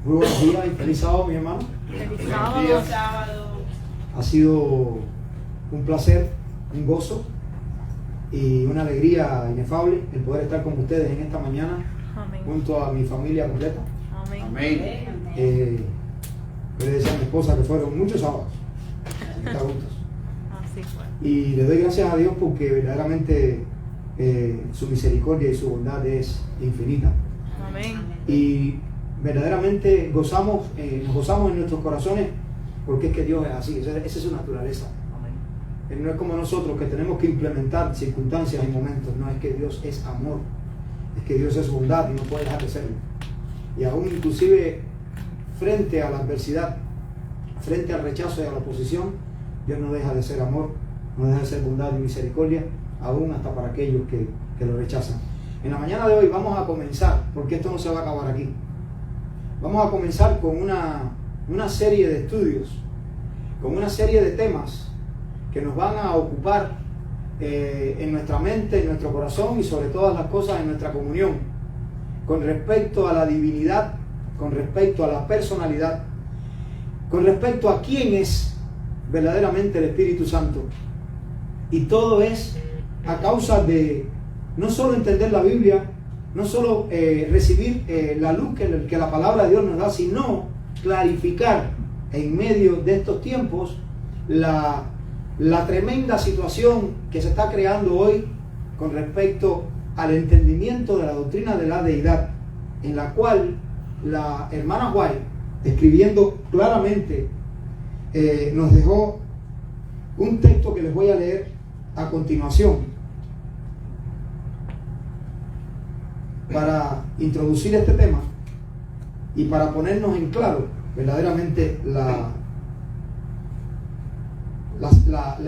Muy buenos días y feliz sábado, mi hermano. Feliz sábado. Ha sido un placer, un gozo y una alegría inefable el poder estar con ustedes en esta mañana. Amén. Junto a mi familia completa. Amén. Amén. Yo le decía a mi esposa que fueron muchos sábados estar juntos. Así fue. Y le doy gracias a Dios porque verdaderamente su misericordia y su bondad es infinita. Amén. Y verdaderamente nos gozamos en nuestros corazones porque es que Dios es así, esa es su naturaleza. Él no es como nosotros que tenemos que implementar circunstancias y momentos, no, es que Dios es amor, es que Dios es bondad y no puede dejar de serlo. Y aún inclusive frente a la adversidad, frente al rechazo y a la oposición, Dios no deja de ser amor, no deja de ser bondad y misericordia, aún hasta para aquellos que lo rechazan. En la mañana de hoy vamos a comenzar, porque esto no se va a acabar aquí. Vamos a comenzar con una serie de estudios, con una serie de temas que nos van a ocupar en nuestra mente, en nuestro corazón y sobre todas las cosas en nuestra comunión, con respecto a la divinidad, con respecto a la personalidad, con respecto a quién es verdaderamente el Espíritu Santo. Y todo es a causa de no solo entender la Biblia, no solo recibir la luz que la palabra de Dios nos da, sino clarificar en medio de estos tiempos la tremenda situación que se está creando hoy con respecto al entendimiento de la doctrina de la deidad, en la cual la hermana White, escribiendo claramente, nos dejó un texto que les voy a leer a continuación para introducir este tema y para ponernos en claro verdaderamente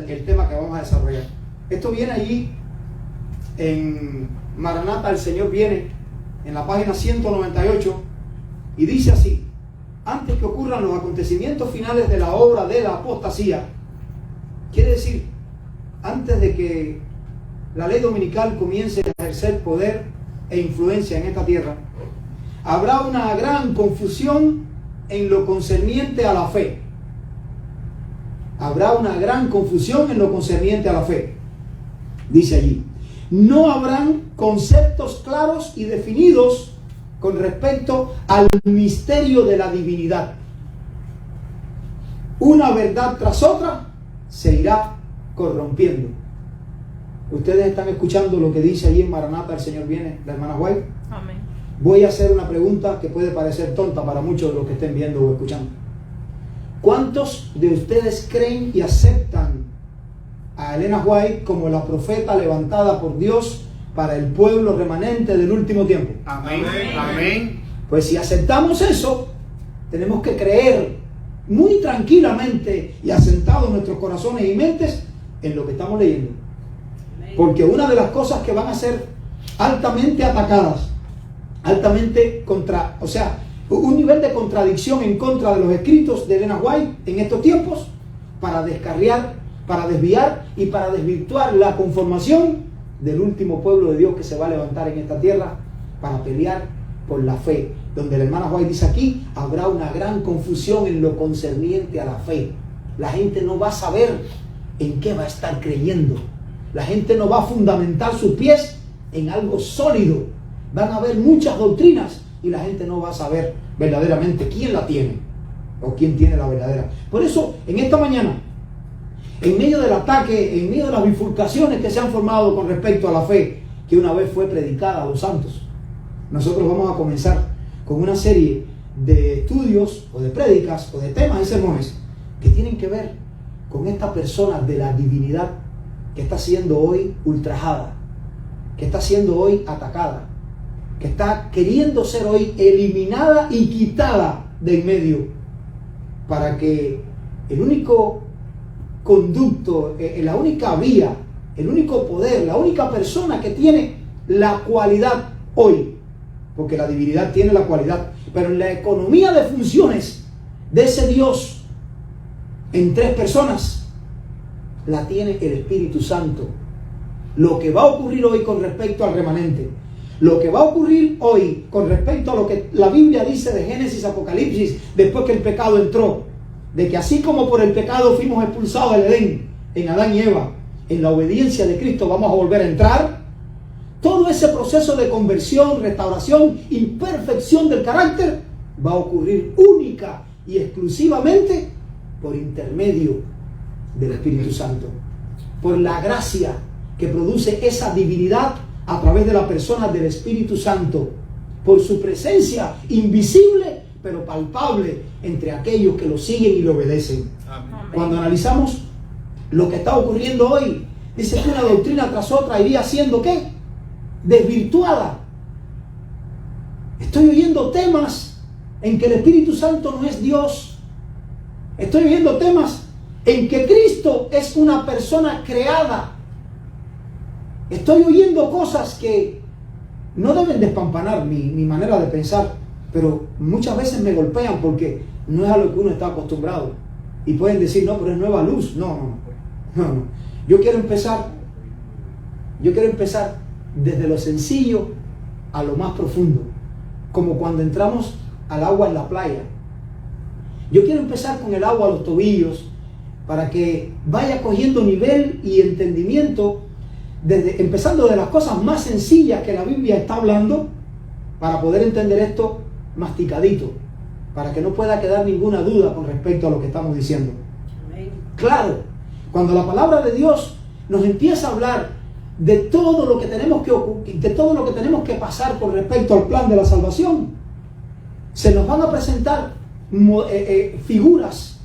el tema que vamos a desarrollar. Esto viene allí en Maranata, el Señor viene, en la página 198, y dice así: antes que ocurran los acontecimientos finales de la obra de la apostasía, quiere decir, antes de que la ley dominical comience a ejercer poder e influencia en esta tierra, habrá una gran confusión en lo concerniente a la fe. Habrá una gran confusión en lo concerniente a la fe. Dice allí: no habrán conceptos claros y definidos con respecto al misterio de la divinidad. Una verdad tras otra se irá corrompiendo. Ustedes están escuchando lo que dice allí en Maranata, el Señor viene, la hermana White. Amén. Voy a hacer una pregunta que puede parecer tonta para muchos de los que estén viendo o escuchando. ¿Cuántos de ustedes creen y aceptan a Elena White como la profeta levantada por Dios para el pueblo remanente del último tiempo? Amén. Amén. Pues si aceptamos eso, tenemos que creer muy tranquilamente y asentados nuestros corazones y mentes en lo que estamos leyendo. Porque una de las cosas que van a ser altamente atacadas, un nivel de contradicción en contra de los escritos de Elena White en estos tiempos, para descarriar, para desviar y para desvirtuar la conformación del último pueblo de Dios que se va a levantar en esta tierra para pelear por la fe. Donde la hermana White dice aquí: habrá una gran confusión en lo concerniente a la fe. La gente no va a saber en qué va a estar creyendo. La gente no va a fundamentar sus pies en algo sólido. Van a haber muchas doctrinas y la gente no va a saber verdaderamente quién la tiene o quién tiene la verdadera. Por eso, en esta mañana, en medio del ataque, en medio de las bifurcaciones que se han formado con respecto a la fe que una vez fue predicada a los santos, nosotros vamos a comenzar con una serie de estudios o de prédicas o de temas y sermones que tienen que ver con esta persona de la divinidad que está siendo hoy ultrajada, que está siendo hoy atacada, que está queriendo ser hoy eliminada y quitada de en medio, para que el único conducto, la única vía, el único poder, la única persona que tiene la cualidad hoy, porque la divinidad tiene la cualidad, pero en la economía de funciones de ese Dios en tres personas, la tiene el Espíritu Santo. Lo que va a ocurrir hoy con respecto al remanente, Lo que va a ocurrir hoy con respecto a lo que la Biblia dice de Génesis, Apocalipsis, después que el pecado entró, de que así como por el pecado fuimos expulsados del Edén, en Adán y Eva, en la obediencia de Cristo vamos a volver a entrar. Todo ese proceso de conversión, restauración y perfección del carácter va a ocurrir única y exclusivamente por intermedio del Espíritu Santo, por la gracia que produce esa divinidad a través de la persona del Espíritu Santo, por su presencia invisible pero palpable entre aquellos que lo siguen y lo obedecen. Amén. Cuando analizamos lo que está ocurriendo hoy, dice que una doctrina tras otra iría siendo ¿qué? Desvirtuada. Estoy oyendo temas en que el Espíritu Santo no es Dios. Estoy oyendo temas en que Cristo es una persona creada. Estoy oyendo cosas que no deben despampanar mi manera de pensar, pero muchas veces me golpean porque no es a lo que uno está acostumbrado. Y pueden decir, no, pero es nueva luz. No. Yo quiero empezar desde lo sencillo a lo más profundo, como cuando entramos al agua en la playa. Yo quiero empezar con el agua a los tobillos para que vaya cogiendo nivel y entendimiento, empezando de las cosas más sencillas que la Biblia está hablando, para poder entender esto masticadito, para que no pueda quedar ninguna duda con respecto a lo que estamos diciendo. Claro, cuando la palabra de Dios nos empieza a hablar de todo lo que tenemos que pasar con respecto al plan de la salvación, se nos van a presentar figuras,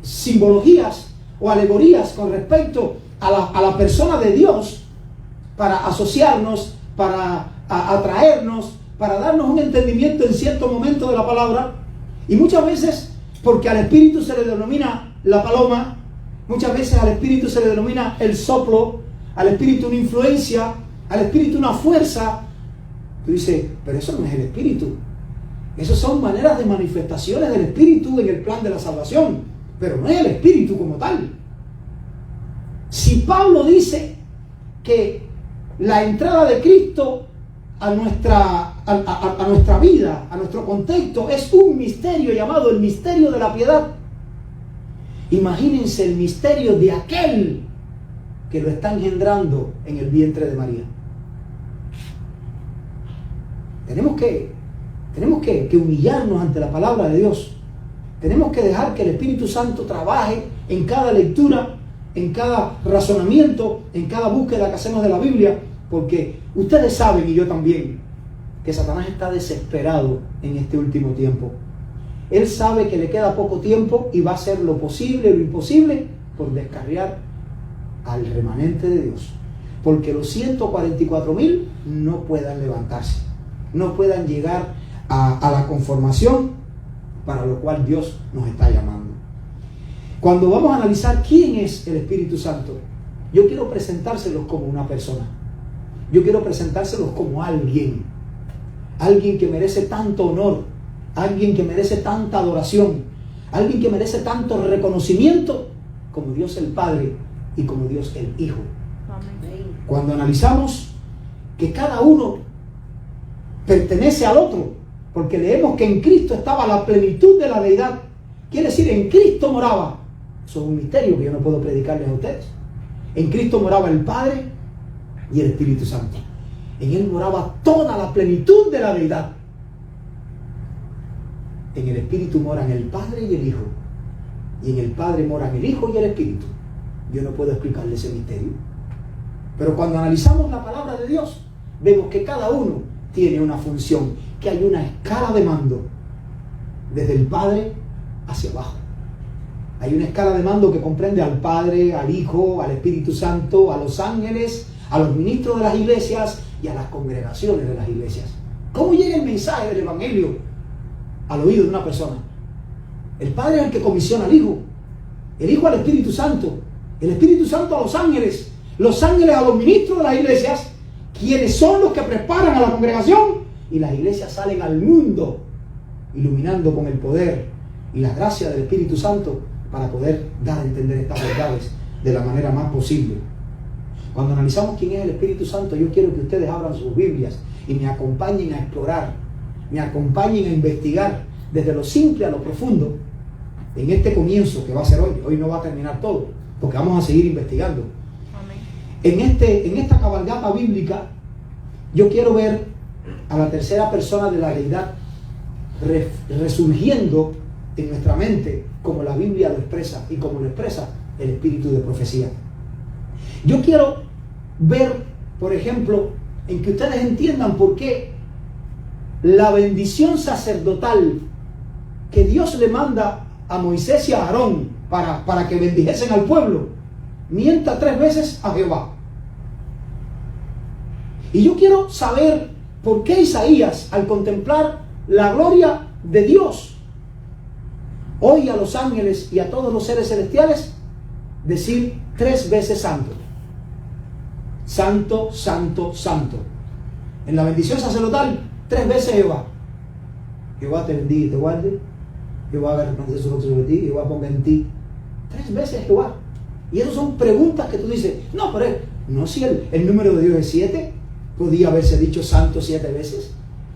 simbologías o alegorías con respecto a la persona de Dios, para asociarnos, para atraernos, para darnos un entendimiento en cierto momento de la palabra. Y muchas veces, porque al Espíritu se le denomina la paloma, muchas veces al Espíritu se le denomina el soplo, al Espíritu una influencia, al Espíritu una fuerza. Tú dices, pero eso no es el Espíritu. Esas son maneras de manifestaciones del Espíritu en el plan de la salvación, pero no es el Espíritu como tal. Si Pablo dice que la entrada de Cristo a nuestra vida, a nuestro contexto, es un misterio llamado el misterio de la piedad, imagínense el misterio de aquel que lo está engendrando en el vientre de María. Tenemos que humillarnos ante la palabra de Dios. Tenemos que dejar que el Espíritu Santo trabaje en cada lectura, en cada razonamiento, en cada búsqueda que hacemos de la Biblia, porque ustedes saben, y yo también, que Satanás está desesperado en este último tiempo. Él sabe que le queda poco tiempo y va a hacer lo posible, lo imposible, por descarriar al remanente de Dios, porque los 144,000 no puedan levantarse, no puedan llegar a la conformación para lo cual Dios nos está llamando. Cuando vamos a analizar quién es el Espíritu Santo, yo quiero presentárselos como una persona. Yo quiero presentárselos como alguien que merece tanto honor, alguien que merece tanta adoración, alguien que merece tanto reconocimiento como Dios el Padre y como Dios el Hijo. Amén. Cuando analizamos que cada uno pertenece al otro, porque leemos que en Cristo estaba la plenitud de la deidad, quiere decir, en Cristo moraba. Eso es un misterio que yo no puedo predicarles a ustedes. En Cristo moraba el Padre y el Espíritu Santo. En Él moraba toda la plenitud de la deidad. En el Espíritu moran el Padre y el Hijo. Y en el Padre moran el Hijo y el Espíritu. Yo no puedo explicarles ese misterio. Pero cuando analizamos la palabra de Dios, vemos que cada uno tiene una función, que hay una escala de mando desde el Padre hacia abajo. Hay una escala de mando que comprende al Padre, al Hijo, al Espíritu Santo, a los ángeles, a los ministros de las iglesias y a las congregaciones de las iglesias. ¿Cómo llega el mensaje del Evangelio al oído de una persona? El Padre es el que comisiona al Hijo, el Hijo al Espíritu Santo, el Espíritu Santo a los ángeles a los ministros de las iglesias, quienes son los que preparan a la congregación, y las iglesias salen al mundo iluminando con el poder y la gracia del Espíritu Santo para poder dar a entender estas verdades de la manera más posible. Cuando analizamos quién es el Espíritu Santo, yo quiero que ustedes abran sus Biblias y me acompañen a explorar, me acompañen a investigar desde lo simple a lo profundo en este comienzo que va a ser hoy. Hoy no va a terminar todo, porque vamos a seguir investigando. Amén. En esta cabalgata bíblica, yo quiero ver a la tercera persona de la deidad resurgiendo en nuestra mente, como la Biblia lo expresa y como lo expresa el espíritu de profecía. Yo quiero ver, por ejemplo, en que ustedes entiendan por qué la bendición sacerdotal que Dios le manda a Moisés y a Aarón para que bendijesen al pueblo, mienta 3 veces a Jehová. Y yo quiero saber por qué Isaías, al contemplar la gloria de Dios, oye a los ángeles y a todos los seres celestiales decir 3 veces santo. Santo, santo, santo. En la bendición sacerdotal, 3 veces Jehová. Jehová te bendiga y te guarde. Jehová haga resplandecer su rostro sobre ti. Jehová ponga en ti. 3 veces Jehová. Y esas son preguntas que tú dices, no, pero no, si el número de Dios es 7, podía haberse dicho santo 7 veces.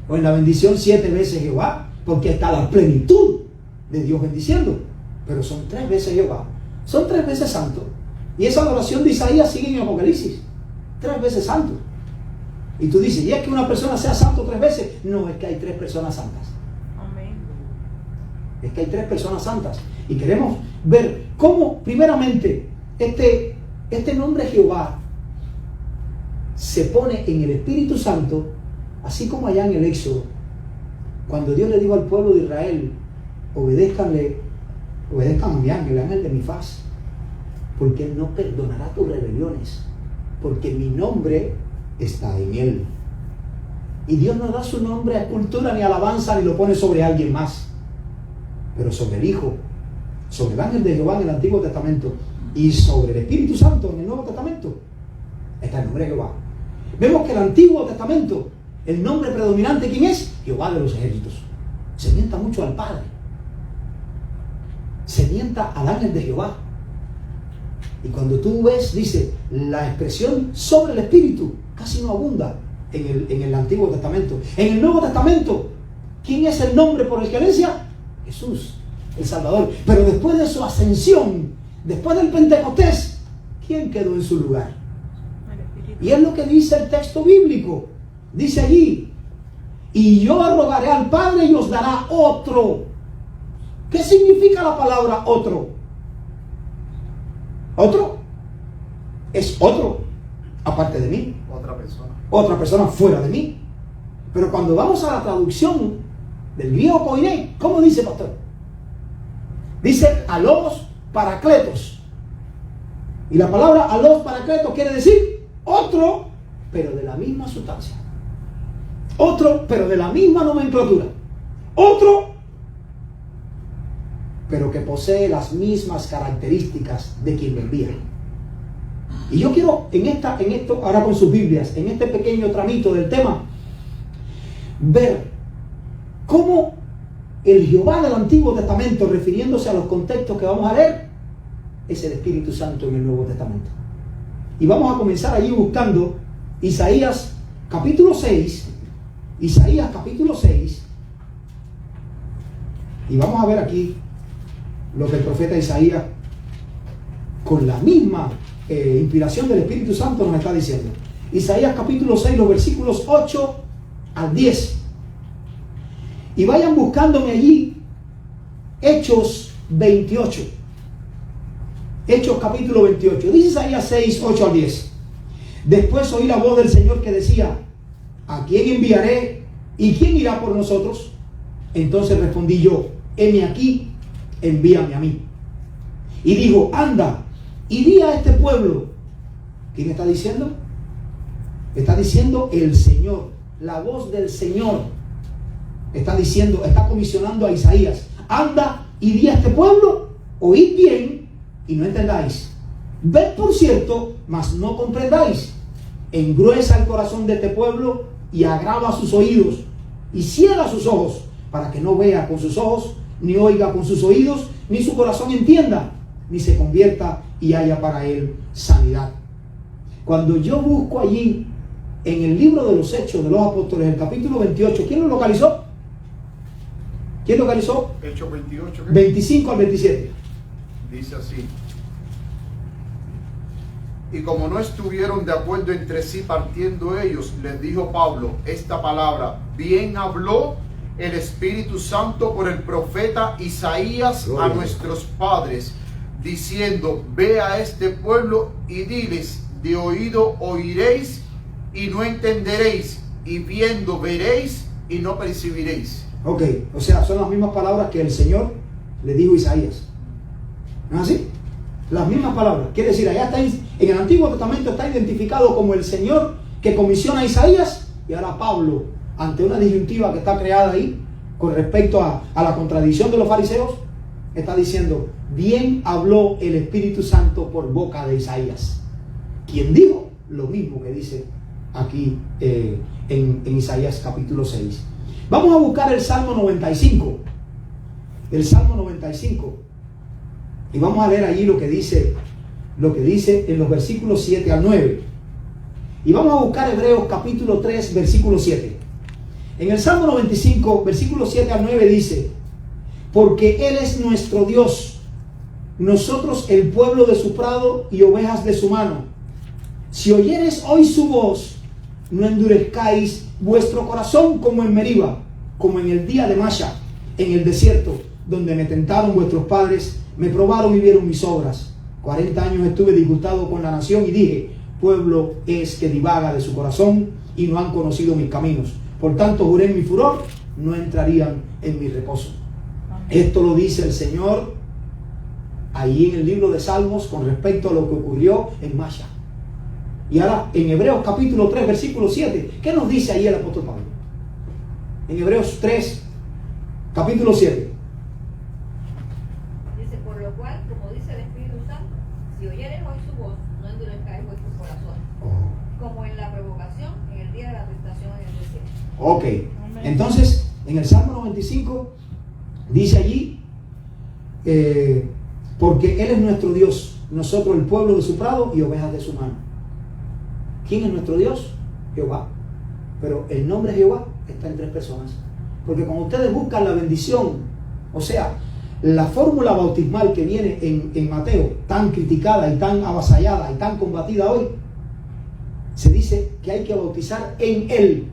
O en la bendición 7 veces Jehová, porque está la plenitud de Dios bendiciendo. Pero son 3 veces Jehová. Son 3 veces santo. Y esa adoración de Isaías sigue en Apocalipsis. 3 veces santo. Y tú dices, ¿y es que una persona sea santo 3 veces? No, es que hay 3 personas santas. Amén. Es que hay 3 personas santas. Y queremos ver cómo, primeramente, este nombre Jehová se pone en el Espíritu Santo, así como allá en el Éxodo, cuando Dios le dijo al pueblo de Israel, obedezcan a mi ángel, el ángel de mi faz, porque Él no perdonará tus rebeliones, porque mi nombre está en Él. Y Dios no da su nombre a cultura ni alabanza, ni lo pone sobre alguien más, pero sobre el Hijo, sobre el ángel de Jehová en el Antiguo Testamento, y sobre el Espíritu Santo en el Nuevo Testamento, está el nombre de Jehová. Vemos que el Antiguo Testamento, el nombre predominante, ¿quién es? Jehová de los ejércitos. Se mienta mucho al Padre, se mienta al ángel de Jehová. Y cuando tú ves, dice, la expresión sobre el Espíritu casi no abunda en el Antiguo Testamento. En el Nuevo Testamento, ¿quién es el nombre por excelencia? Jesús, el Salvador. Pero después de su ascensión, después del Pentecostés, ¿quién quedó en su lugar? Y es lo que dice el texto bíblico. Dice allí, y yo rogaré al Padre y os dará otro. ¿Qué significa la palabra otro? Otro es otro aparte de mí. Otra persona fuera de mí. Pero cuando vamos a la traducción del griego koiné, ¿cómo dice, pastor? Dice alos paracletos. Y la palabra alos paracletos quiere decir otro, pero de la misma sustancia. Otro, pero de la misma nomenclatura. Otro, pero que posee las mismas características de quien lo envía. Y yo quiero en esto, ahora con sus Biblias, en este pequeño tramito del tema, ver cómo el Jehová del Antiguo Testamento, refiriéndose a los contextos que vamos a leer, es el Espíritu Santo en el Nuevo Testamento. Y vamos a comenzar allí buscando Isaías capítulo 6. Isaías capítulo 6. Y vamos a ver aquí lo que el profeta Isaías, con la misma inspiración del Espíritu Santo, nos está diciendo. Isaías capítulo 6, los versículos 8 al 10. Y vayan buscándome allí Hechos 28. Hechos capítulo 28. Dice Isaías 6, 8 al 10. Después oí la voz del Señor que decía, ¿a quién enviaré? ¿Y quién irá por nosotros? Entonces respondí yo, heme aquí, envíame a mí. Y dijo, anda, y di a este pueblo. ¿Quién está diciendo? Está diciendo el Señor, la voz del Señor. Está diciendo, está comisionando a Isaías, anda y di a este pueblo, oíd bien y no entendáis. Ved por cierto, mas no comprendáis. Engruesa el corazón de este pueblo y agrava sus oídos y ciega sus ojos, para que no vea con sus ojos, ni oiga con sus oídos, ni su corazón entienda, ni se convierta y haya para él sanidad. Cuando yo busco allí en el libro de los Hechos de los Apóstoles, el capítulo 28, ¿quién lo localizó? ¿Quién localizó? Hechos 28. 25 al 27. Dice así. Y como no estuvieron de acuerdo entre sí partiendo ellos, les dijo Pablo esta palabra: bien habló el Espíritu Santo por el profeta Isaías a nuestros padres, diciendo: ve a este pueblo y diles, de oído oiréis y no entenderéis, y viendo veréis y no percibiréis. Ok, o sea, son las mismas palabras que el Señor le dijo a Isaías. ¿No es así? Las mismas palabras. Quiere decir, allá está, en el Antiguo Testamento está identificado como el Señor que comisiona a Isaías, y ahora Pablo, ante una disyuntiva que está creada ahí con respecto a la contradicción de los fariseos, está diciendo: bien habló el Espíritu Santo por boca de Isaías, quien dijo lo mismo que dice aquí en Isaías capítulo 6. Vamos a buscar el Salmo 95. El Salmo 95. Y vamos a leer allí lo que dice en los versículos 7 al 9. Y vamos a buscar Hebreos capítulo 3, versículo 7. En el Salmo 95, versículos 7 al 9 dice: porque Él es nuestro Dios, nosotros el pueblo de su prado y ovejas de su mano. Si oyeres hoy su voz, no endurezcáis vuestro corazón como en Meriba, como en el día de Masha, en el desierto, donde me tentaron vuestros padres, me probaron y vieron mis obras. 40 años estuve disgustado con la nación y dije: pueblo es que divaga de su corazón y no han conocido mis caminos. Por tanto juré en mi furor, no entrarían en mi reposo. Esto lo dice el Señor ahí en el libro de Salmos con respecto a lo que ocurrió en Masha. Y ahora en Hebreos capítulo 3, versículo 7, ¿qué nos dice ahí el apóstol Pablo? En Hebreos 3, capítulo 7. Dice: por lo cual, como dice el Espíritu Santo, si oyeres hoy su voz, no endurezcáis vuestros corazones, como en la provocación, en el día de la tentación en el desierto. Ok, entonces en el Salmo 95 dice allí: porque Él es nuestro Dios, nosotros el pueblo de su prado y ovejas de su mano. ¿Quién es nuestro Dios? Jehová. Pero el nombre Jehová está en 3 personas. Porque cuando ustedes buscan la bendición, o sea, la fórmula bautismal que viene en Mateo, tan criticada y tan avasallada y tan combatida hoy, se dice que hay que bautizar en Él.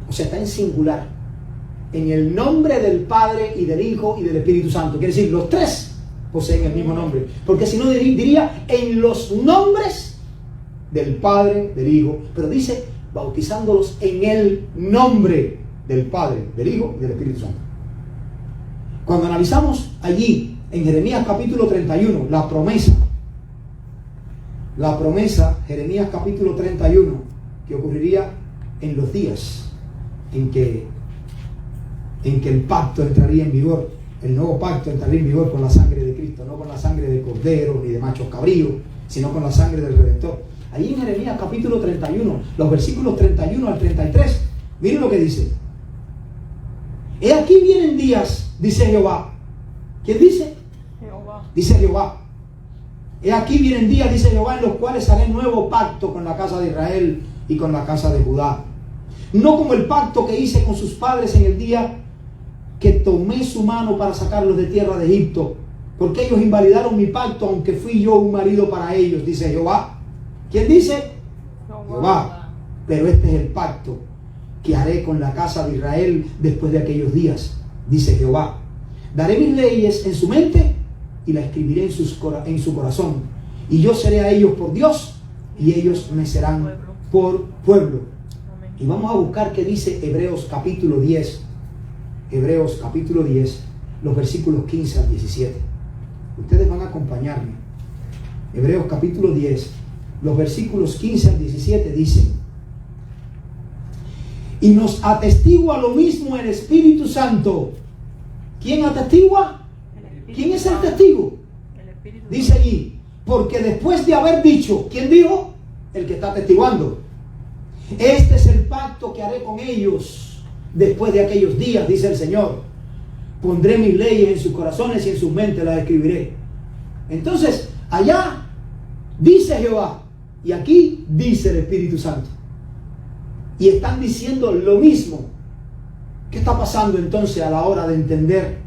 O sea, está en singular. En el nombre del Padre y del Hijo y del Espíritu Santo. Quiere decir, los 3 poseen el mismo nombre. Porque si no diría en los nombres del Padre, del Hijo, pero dice bautizándolos en el nombre del Padre, del Hijo y del Espíritu Santo. Cuando analizamos allí en Jeremías capítulo 31 la promesa, Jeremías capítulo 31, que ocurriría en los días en que el pacto entraría en vigor, el nuevo pacto entraría en vigor con la sangre de Cristo, no con la sangre de cordero ni de machos cabríos, sino con la sangre del Redentor. Ahí en Jeremías capítulo 31, los versículos 31 al 33, miren lo que dice: he aquí vienen días, dice Jehová. ¿Quién dice? Jehová. Dice Jehová. He aquí vienen días, dice Jehová, en los cuales haré nuevo pacto con la casa de Israel y con la casa de Judá. No como el pacto que hice con sus padres en el día que tomé su mano para sacarlos de tierra de Egipto, porque ellos invalidaron mi pacto, aunque fui yo un marido para ellos, dice Jehová. ¿Quién dice? Jehová. Pero este es el pacto que haré con la casa de Israel después de aquellos días, dice Jehová. Daré mis leyes en su mente y las escribiré en su corazón. Y yo seré a ellos por Dios y ellos me serán por pueblo. Y vamos a buscar qué dice Hebreos capítulo 10. Hebreos capítulo 10, los versículos 15 al 17. Ustedes van a acompañarme. Hebreos capítulo 10. Los versículos 15 al 17 dicen: y nos atestigua lo mismo el Espíritu Santo. ¿Quién atestigua? ¿Quién es el testigo? Dice allí: porque después de haber dicho, ¿quién dijo? El que está atestiguando. Este es el pacto que haré con ellos después de aquellos días, dice el Señor. Pondré mis leyes en sus corazones y en sus mentes las escribiré. Entonces, allá dice Jehová, y aquí dice el Espíritu Santo. y están diciendo lo mismo. ¿Qué está pasando entonces a la hora de entender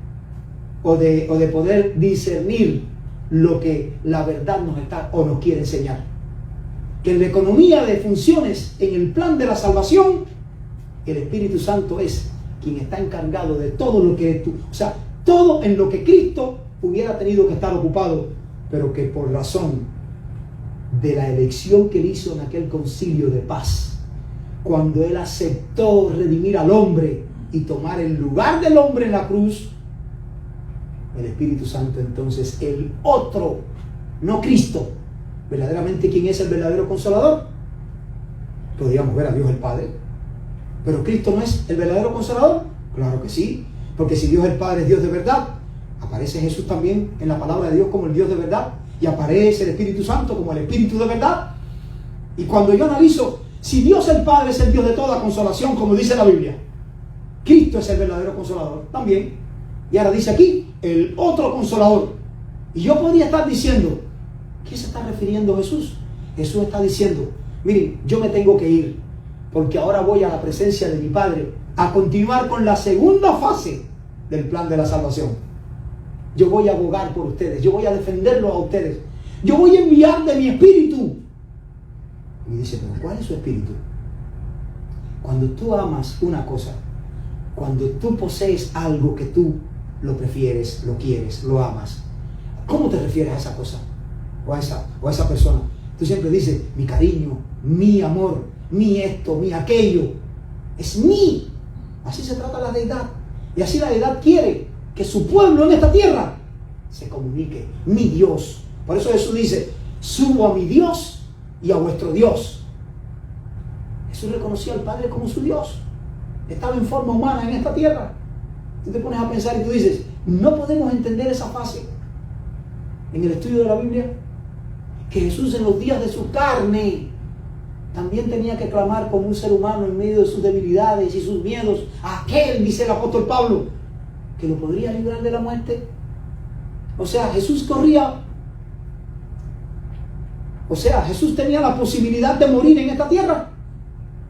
o de poder discernir lo que la verdad nos está o nos quiere enseñar? Que en la economía de funciones, en el plan de la salvación, el Espíritu Santo es quien está encargado de todo lo que tú, o sea, todo en lo que Cristo hubiera tenido que estar ocupado, pero que por razón de la elección que él hizo en aquel concilio de paz, cuando él aceptó redimir al hombre y tomar el lugar del hombre en la cruz, el Espíritu Santo entonces, el otro, no Cristo, verdaderamente ¿quién es el verdadero consolador? Podríamos ver a Dios el Padre, pero Cristo no es el verdadero consolador. Claro que sí, porque si Dios el Padre es Dios de verdad, aparece Jesús también en la palabra de Dios como el Dios de verdad, y aparece el Espíritu Santo como el Espíritu de verdad. Y cuando yo analizo, si Dios el Padre es el Dios de toda consolación, como dice la Biblia, Cristo es el verdadero consolador también. Y ahora dice aquí, el otro consolador. Y yo podría estar diciendo, ¿qué se está refiriendo Jesús? Jesús está diciendo, miren, yo me tengo que ir, porque ahora voy a la presencia de mi Padre a continuar con la segunda fase del plan de la salvación. Yo voy a abogar por ustedes, yo voy a defenderlos a ustedes, yo voy a enviar de mi espíritu. Y dice, pero ¿cuál es su espíritu? Cuando tú amas una cosa, cuando tú posees algo que tú lo prefieres, lo quieres, lo amas, ¿cómo te refieres a esa cosa? O a esa persona. Tú siempre dices, mi cariño, mi amor, mi esto, mi aquello. Es mi. Así se trata la deidad. Y así la deidad quiere que su pueblo en esta tierra se comunique. Mi Dios. Por eso Jesús dice, subo a mi Dios y a vuestro Dios. Jesús reconoció al Padre como su Dios. Estaba en forma humana en esta tierra. Tú te pones a pensar y tú dices, no podemos entender esa fase en el estudio de la Biblia, que Jesús en los días de su carne también tenía que clamar como un ser humano en medio de sus debilidades y sus miedos a aquel, dice el apóstol Pablo, que lo podría librar de la muerte. O sea, Jesús corría, o sea, Jesús tenía la posibilidad de morir en esta tierra.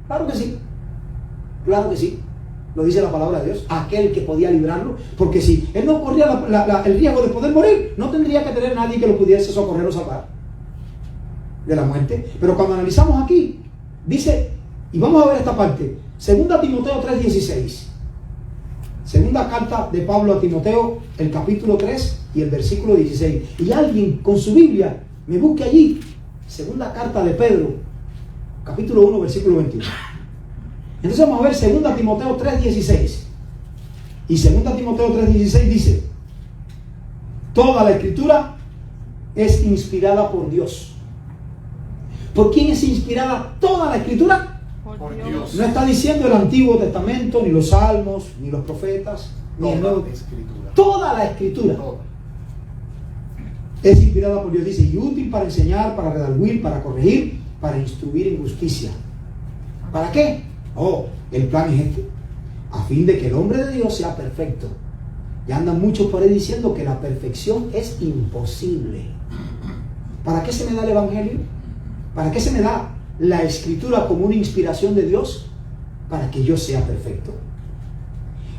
Claro que sí, claro que sí. Lo dice la palabra de Dios, aquel que podía librarlo, porque si él no corría el riesgo de poder morir, no tendría que tener nadie que lo pudiese socorrer o salvar de la muerte. Pero cuando analizamos aquí, dice, y vamos a ver esta parte, 2 Timoteo 3:16, segunda carta de Pablo a Timoteo, el capítulo 3 y el versículo 16, y alguien con su Biblia me busque allí, segunda carta de Pedro, capítulo 1, versículo 21. Entonces vamos a ver 2 Timoteo 3:16. Y 2 Timoteo 3:16 dice, toda la escritura es inspirada por Dios. ¿Por quién es inspirada toda la escritura? Por Dios. No está diciendo el Antiguo Testamento, ni los Salmos, ni los profetas, ni el Nuevo. Toda la escritura es inspirada por Dios, dice, y útil para enseñar, para redarguir, para corregir, para instruir en justicia. ¿Para qué? Oh, el plan es este, a fin de que el hombre de Dios sea perfecto. Ya andan muchos por ahí diciendo que la perfección es imposible. ¿Para qué se me da el Evangelio? ¿Para qué se me da la Escritura como una inspiración de Dios? Para que yo sea perfecto.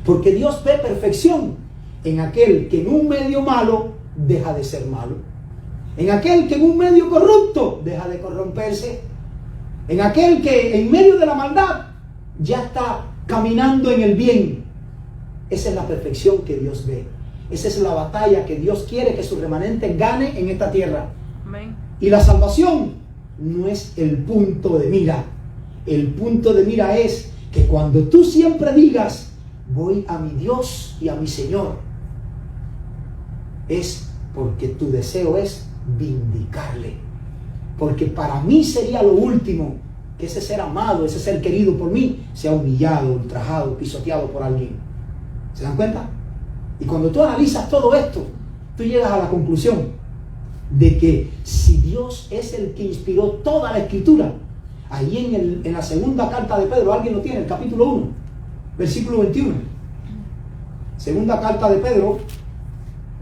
Porque Dios ve perfección en aquel que en un medio malo deja de ser malo, en aquel que en un medio corrupto deja de corromperse, en aquel que en medio de la maldad ya está caminando en el bien. Esa es la perfección que Dios ve. Esa es la batalla que Dios quiere que su remanente gane en esta tierra. Amén. Y la salvación no es el punto de mira. El punto de mira es que cuando tú siempre digas, voy a mi Dios y a mi Señor, es porque tu deseo es vindicarle. Porque para mí sería lo último que ese ser amado, ese ser querido por mí, sea humillado, ultrajado, pisoteado por alguien. ¿Se dan cuenta? Y cuando tú analizas todo esto, tú llegas a la conclusión de que si Dios es el que inspiró toda la escritura, ahí en la segunda carta de Pedro, alguien lo tiene, el capítulo 1, versículo 21. Segunda carta de Pedro.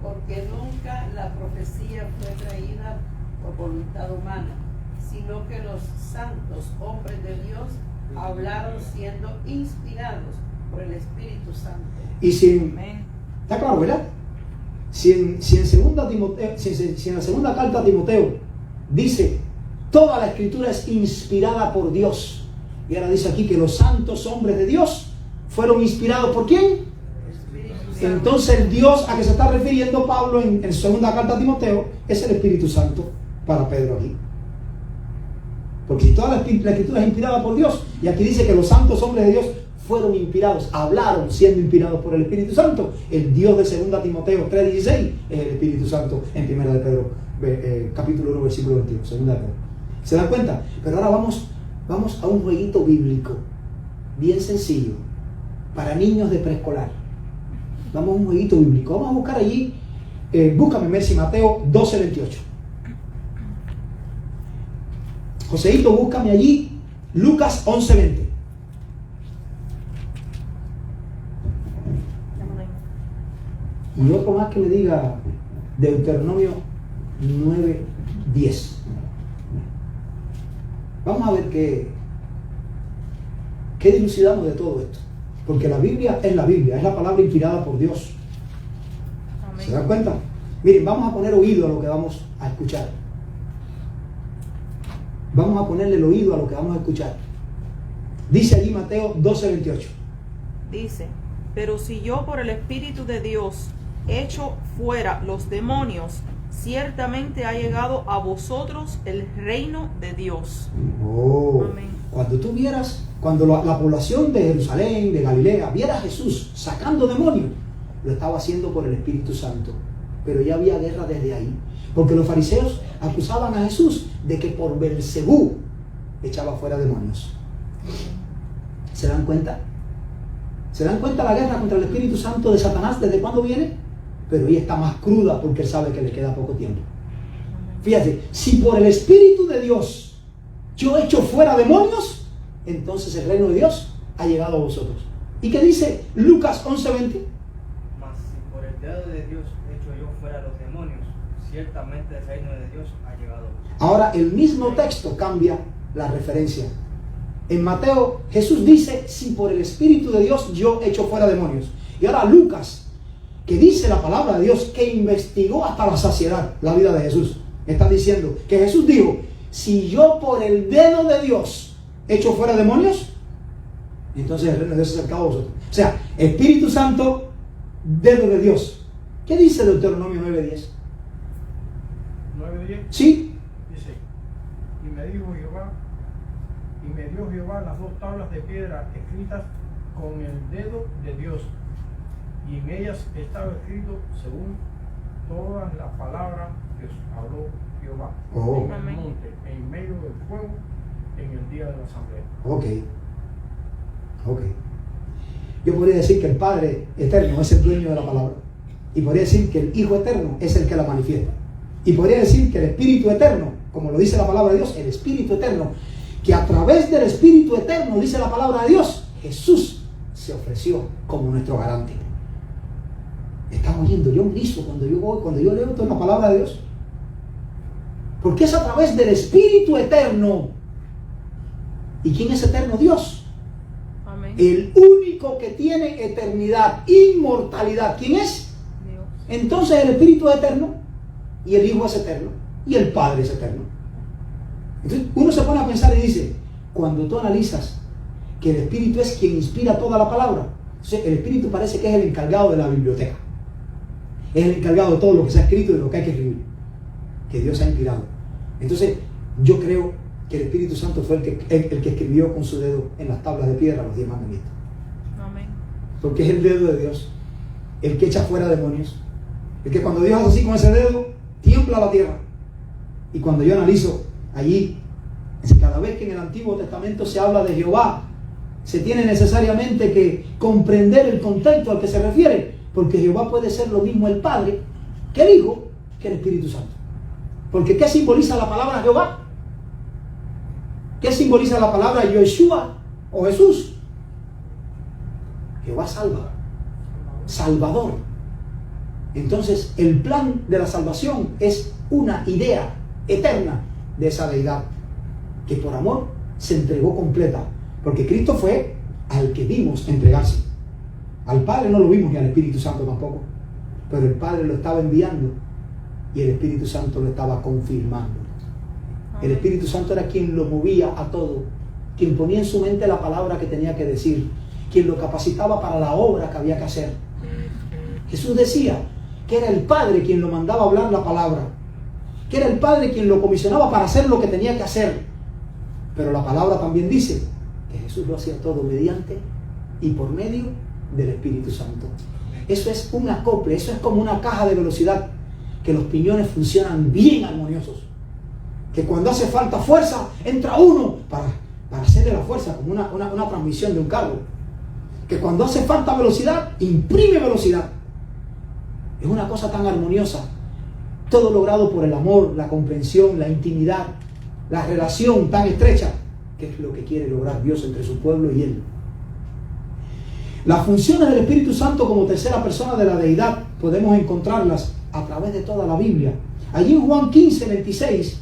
Porque nunca la profecía fue traída por voluntad humana, sino que los santos hombres de Dios hablaron siendo inspirados por el Espíritu Santo. Y si, Amén. ¿está claro, verdad? Si en la segunda carta a Timoteo dice, toda la escritura es inspirada por Dios. Y ahora dice aquí que los santos hombres de Dios fueron inspirados ¿por quién? Entonces el Dios a que se está refiriendo Pablo en segunda carta a Timoteo es el Espíritu Santo para Pedro aquí. Porque si toda la escritura es inspirada por Dios, y aquí dice que los santos hombres de Dios fueron inspirados, hablaron siendo inspirados por el Espíritu Santo, el Dios de 2 Timoteo 3:16 es el Espíritu Santo en 1 de Pedro, capítulo 1, versículo 21, 2 de Pedro. ¿Se dan cuenta? Pero ahora vamos a un jueguito bíblico, bien sencillo, para niños de preescolar. Vamos a un jueguito bíblico. Vamos a buscar allí, búscame Mercy, Mateo 12:28. Joseito, búscame allí Lucas 11:20. Y otro más que me diga Deuteronomio 9:10. Vamos a ver qué dilucidamos de todo esto. Porque la Biblia, es la palabra inspirada por Dios. Amén. ¿Se dan cuenta? Miren, vamos a poner oído a lo que vamos a escuchar. Vamos a ponerle el oído a lo que vamos a escuchar. Dice allí Mateo 12:28. Dice, pero si yo por el Espíritu de Dios echo fuera los demonios, ciertamente ha llegado a vosotros el reino de Dios. Oh, Amén. Cuando la población de Jerusalén, de Galilea, viera a Jesús sacando demonios, lo estaba haciendo por el Espíritu Santo. Pero ya había guerra desde ahí. Porque los fariseos acusaban a Jesús de que por Belcebú echaba fuera demonios. ¿Se dan cuenta? ¿Se dan cuenta la guerra contra el Espíritu Santo de Satanás desde cuándo viene? Pero hoy está más cruda porque él sabe que le queda poco tiempo. Fíjate, si por el Espíritu de Dios yo echo fuera demonios, entonces el reino de Dios ha llegado a vosotros. ¿Y qué dice Lucas 11:20? Mas si por el dedo de Dios echo yo fuera los demonios, ciertamente el reino de Dios ha llegado. Ahora el mismo texto cambia la referencia. En Mateo Jesús dice, si por el Espíritu de Dios yo echo fuera demonios. Y ahora Lucas, que dice la palabra de Dios, que investigó hasta la saciedad la vida de Jesús, está diciendo que Jesús dijo, si yo por el dedo de Dios echo fuera demonios, entonces el reino de Dios se acerca a vosotros. O sea, Espíritu Santo, dedo de Dios. ¿Qué dice Deuteronomio 9:10? 9:10 ¿Sí? dice, y me dio Jehová las 2 tablas de piedra escritas con el dedo de Dios, y en ellas estaba escrito según todas las palabras que habló Jehová en el Amén. monte, en medio del fuego, en el día de la asamblea. Ok. Yo podría decir que el Padre eterno es el dueño de la palabra. Y podría decir que el Hijo eterno es el que la manifiesta. Y podría decir que el Espíritu eterno, como lo dice la palabra de Dios, el Espíritu eterno, que a través del Espíritu eterno, dice la palabra de Dios, Jesús se ofreció como nuestro garante. ¿Están oyendo? Yo me hizo cuando yo leo toda la palabra de Dios. Porque es a través del Espíritu eterno. ¿Y quién es eterno? Dios. Amén. El único que tiene eternidad, inmortalidad. ¿Quién es? Dios. Entonces el Espíritu es eterno, y el Hijo es eterno, y el Padre es eterno. Entonces uno se pone a pensar y dice, cuando tú analizas que el Espíritu es quien inspira toda la palabra, entonces el Espíritu parece que es el encargado de la biblioteca. Es el encargado de todo lo que se ha escrito y de lo que hay que escribir, que Dios ha inspirado. Entonces yo creo que el Espíritu Santo fue el que escribió con su dedo en las tablas de piedra los 10 mandamientos. Amén. Porque es el dedo de Dios el que echa fuera demonios. El que cuando Dios hace así con ese dedo, tiembla la tierra. Y cuando yo analizo allí, cada vez que en el Antiguo Testamento se habla de Jehová, se tiene necesariamente que comprender el contexto al que se refiere, porque Jehová puede ser lo mismo el Padre que el Hijo que el Espíritu Santo. Porque ¿qué simboliza la palabra Jehová? ¿Qué simboliza la palabra Yeshua o Jesús? Jehová salva, Salvador. Entonces el plan de la salvación es una idea eterna de esa deidad que por amor se entregó completa Porque Cristo fue al que vimos entregarse. Al Padre no lo vimos ni al Espíritu Santo tampoco. Pero el Padre lo estaba enviando y el Espíritu Santo lo estaba confirmando. El Espíritu Santo era quien lo movía a todo, quien ponía en su mente la palabra que tenía que decir, quien lo capacitaba para la obra que había que hacer. Jesús decía que era el Padre quien lo mandaba a hablar la palabra, que era el Padre quien lo comisionaba para hacer lo que tenía que hacer. Pero la palabra también dice que Jesús lo hacía todo mediante y por medio del Espíritu Santo. Eso es un acople, eso es como una caja de velocidad, que los piñones funcionan bien armoniosos, que cuando hace falta fuerza entra uno para hacerle la fuerza, como una transmisión de un carro, que cuando hace falta velocidad imprime velocidad. Es una cosa tan armoniosa, todo logrado por el amor, la comprensión, la intimidad, la relación tan estrecha, que es lo que quiere lograr Dios entre su pueblo y Él. Las funciones del Espíritu Santo como tercera persona de la deidad podemos encontrarlas a través de toda la Biblia. Allí en Juan 15, 26,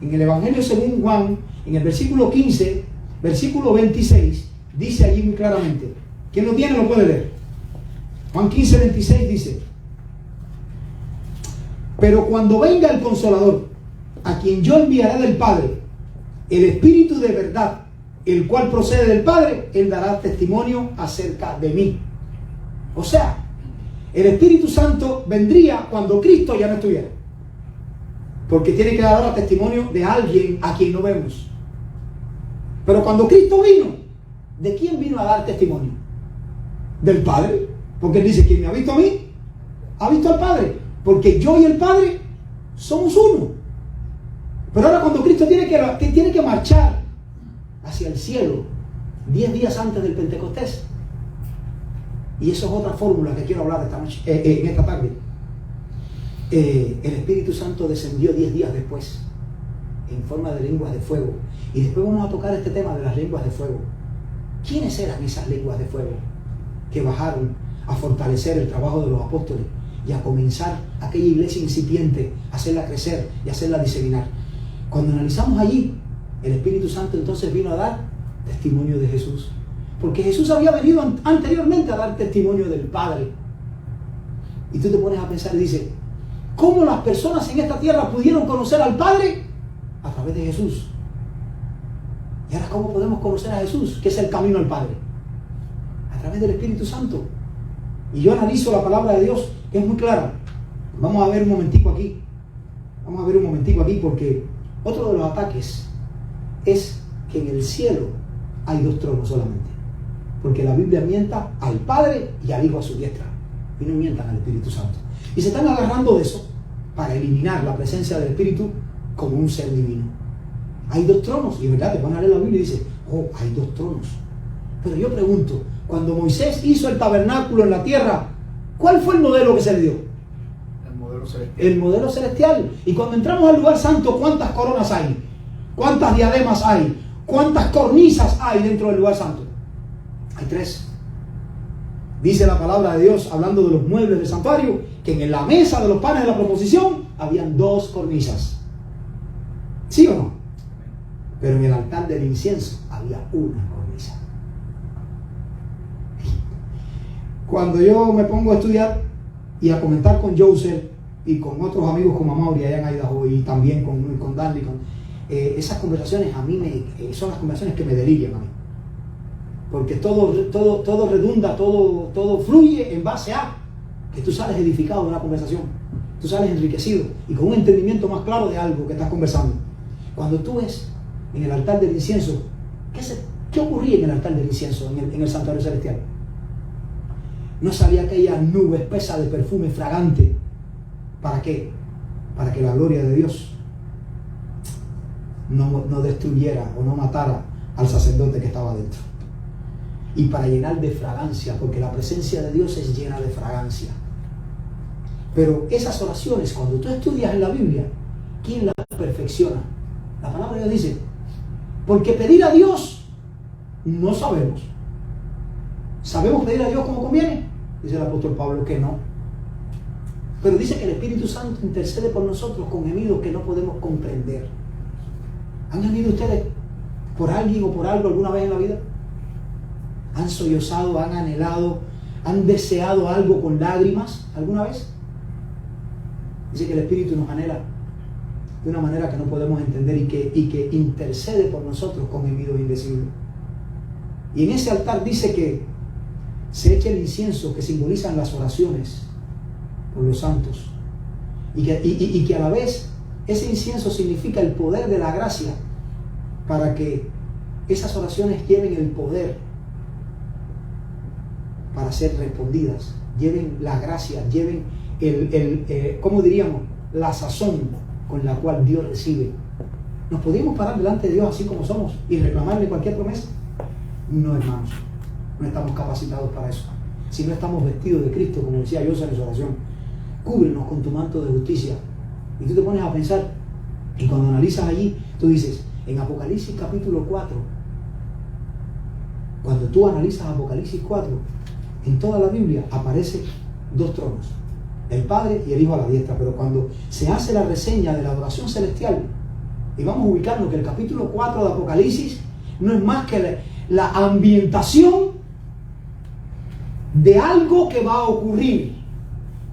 en el Evangelio según Juan, en el versículo 15, versículo 26, dice allí muy claramente. ¿Quién lo tiene lo puede leer? Juan 15, 26 dice: pero cuando venga el Consolador, a quien yo enviaré del Padre, el Espíritu de verdad, el cual procede del Padre, Él dará testimonio acerca de mí. O sea, el Espíritu Santo vendría cuando Cristo ya no estuviera, porque tiene que dar testimonio de alguien a quien no vemos. Pero cuando Cristo vino, ¿de quién vino a dar testimonio? Del Padre, porque Él dice: quien me ha visto a mí, ha visto al Padre, porque yo y el Padre somos uno. Pero ahora cuando Cristo tiene que marchar hacia el cielo 10 días antes del Pentecostés, y eso es otra fórmula que quiero hablar esta noche, en esta tarde. El Espíritu Santo descendió 10 días después en forma de lenguas de fuego, y después vamos a tocar este tema de las lenguas de fuego. ¿Quiénes eran esas lenguas de fuego que bajaron a fortalecer el trabajo de los apóstoles y a comenzar aquella iglesia incipiente, a hacerla crecer y a hacerla diseminar? Cuando analizamos allí, el Espíritu Santo entonces vino a dar testimonio de Jesús, porque Jesús había venido anteriormente a dar testimonio del Padre. Y tú te pones a pensar y dices: ¿cómo las personas en esta tierra pudieron conocer al Padre? A través de Jesús. Y ahora, ¿cómo podemos conocer a Jesús, que es el camino al Padre? A través del Espíritu Santo. Y yo analizo la palabra de Dios, que es muy clara. Vamos a ver un momentico aquí. Porque otro de los ataques es que en el cielo hay 2 tronos solamente. Porque la Biblia mienta al Padre y al Hijo a su diestra, y no mientan al Espíritu Santo. Y se están agarrando de eso para eliminar la presencia del Espíritu como un ser divino. Hay 2 tronos, y verdad, te van a leer la Biblia y dice: oh, hay 2 tronos. Pero yo pregunto, cuando Moisés hizo el tabernáculo en la tierra, ¿cuál fue el modelo que se le dio? El modelo celestial. Y cuando entramos al lugar santo, ¿cuántas coronas hay? ¿Cuántas diademas hay? ¿Cuántas cornisas hay dentro del lugar santo? Hay 3. Dice la palabra de Dios, hablando de los muebles del santuario, que en la mesa de los panes de la proposición habían 2 cornisas. ¿Sí o no? Pero en el altar del incienso había una cornisa. Cuando yo me pongo a estudiar y a comentar con Joseph y con otros amigos como Amaury allá en Idaho, y también con Danley, esas conversaciones a mí son las conversaciones que me delirian a mí, porque todo redunda, todo fluye en base a que tú sales edificado de una conversación, tú sales enriquecido y con un entendimiento más claro de algo que estás conversando. Cuando tú ves en el altar del incienso, ¿qué ocurría en el altar del incienso, en el santuario celestial? No salía aquella nube espesa de perfume fragante. ¿Para qué? Para que la gloria de Dios no destruyera o no matara al sacerdote que estaba dentro. Y para llenar de fragancia, porque la presencia de Dios es llena de fragancia. Pero esas oraciones, cuando tú estudias en la Biblia, ¿quién las perfecciona? La palabra de Dios dice: porque pedir a Dios no sabemos. ¿Sabemos pedir a Dios como conviene? Dice el apóstol Pablo que no. Pero dice que el Espíritu Santo intercede por nosotros con gemidos que no podemos comprender. ¿Han gemido ustedes por alguien o por algo alguna vez en la vida? ¿Han sollozado, han anhelado, han deseado algo con lágrimas alguna vez? Dice que el Espíritu nos anhela de una manera que no podemos entender y que intercede por nosotros con gemidos indecibles. Y en ese altar dice que se echa el incienso que simbolizan las oraciones por los santos. Y que a la vez ese incienso significa el poder de la gracia para que esas oraciones lleven el poder para ser respondidas, lleven la gracia, lleven ¿cómo diríamos? La sazón con la cual Dios recibe. ¿Nos podemos parar delante de Dios así como somos y reclamarle cualquier promesa? No, hermanos, no estamos capacitados para eso. Si no estamos vestidos de Cristo, como decía Dios en su oración, cúbrenos con tu manto de justicia. Y tú te pones a pensar, y cuando analizas allí, tú dices, en Apocalipsis capítulo 4, cuando tú analizas Apocalipsis 4, en toda la Biblia aparecen dos tronos, el Padre y el Hijo a la diestra. Pero cuando se hace la reseña de la adoración celestial, y vamos a ubicarnos que el capítulo 4 de Apocalipsis no es más que la ambientación de algo que va a ocurrir.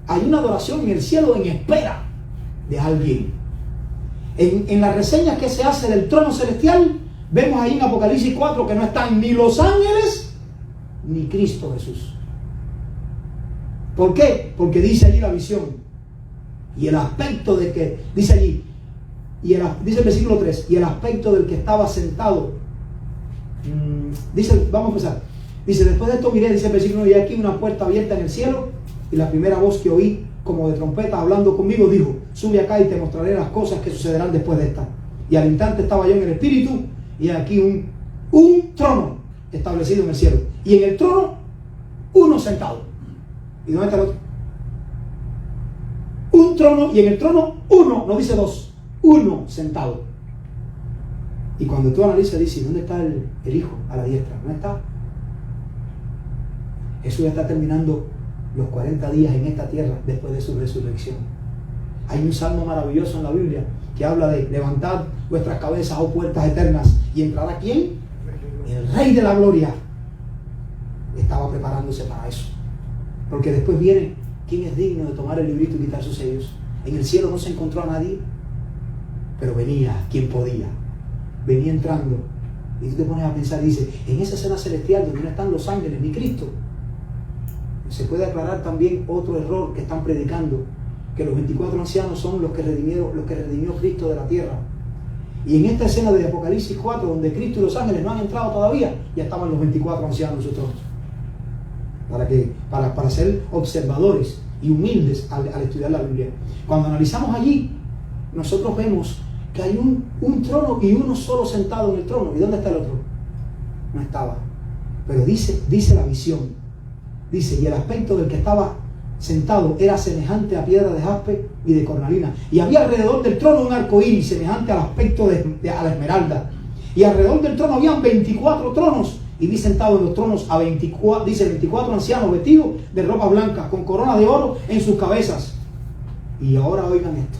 Hay una adoración en el cielo en espera de alguien. En las reseñas que se hace del trono celestial, vemos ahí en Apocalipsis 4 que no están ni los ángeles ni Cristo Jesús. ¿Por qué? Porque dice allí la visión y el aspecto de que, dice allí, dice el versículo 3, y el aspecto del que estaba sentado. Dice, vamos a empezar. Dice, después de esto miré, dice el versículo 1, y aquí una puerta abierta en el cielo, y la primera voz que oí, como de trompeta, hablando conmigo, dijo, sube acá y te mostraré las cosas que sucederán después de esta. Y al instante estaba yo en el Espíritu, y aquí un trono establecido en el cielo. Y en el trono, uno sentado. ¿Y dónde está el otro? Un trono, y en el trono, uno, no dice dos, uno sentado. Y cuando tú analizas, dices, ¿dónde está el Hijo a la diestra? ¿No está? Jesús ya está terminando los 40 días en esta tierra después de su resurrección. Hay un salmo maravilloso en la Biblia que habla de levantad vuestras cabezas, oh puertas eternas, y entrará ¿quién? El Rey de la Gloria. Estaba preparándose para eso, porque después viene ¿quién es digno de tomar el librito y quitar sus sellos? En el cielo no se encontró a nadie, pero venía quien podía, venía entrando. Y tú te pones a pensar, dice, en esa escena celestial donde no están los ángeles ni Cristo, se puede aclarar también otro error que están predicando, que los 24 ancianos son los que redimió Cristo de la tierra. Y en esta escena de Apocalipsis 4, donde Cristo y los ángeles no han entrado todavía, ya estaban los 24 ancianos en sus tronos. Para ser observadores y humildes al estudiar la Biblia. Cuando analizamos allí, nosotros vemos que hay un trono y uno solo sentado en el trono. ¿Y dónde está el otro? No estaba. Pero dice la visión. Dice, y el aspecto del que estaba sentado era semejante a piedra de jaspe y de cornalina. Y había alrededor del trono un arco iris semejante al aspecto a la esmeralda. Y alrededor del trono habían 24 tronos. Y vi sentado en los tronos a 24 ancianos vestidos de ropa blanca, con coronas de oro en sus cabezas. Y ahora oigan esto.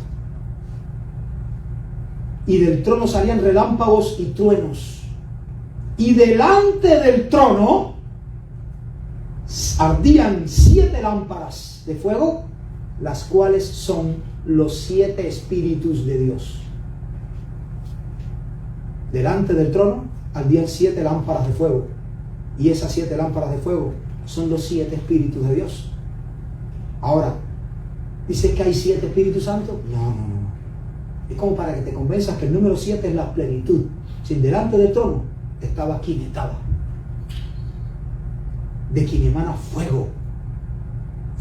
Y del trono salían relámpagos y truenos. Y delante del trono ardían 7 lámparas de fuego, las cuales son los 7 espíritus de Dios. Delante del trono ardían 7 lámparas de fuego, y esas 7 lámparas de fuego son los 7 espíritus de Dios. Ahora, ¿dices que hay 7 Espíritus Santos? No. Es como para que te convenzas que el número 7 es la plenitud. Si delante del trono estaba quien estaba, de quien emana fuego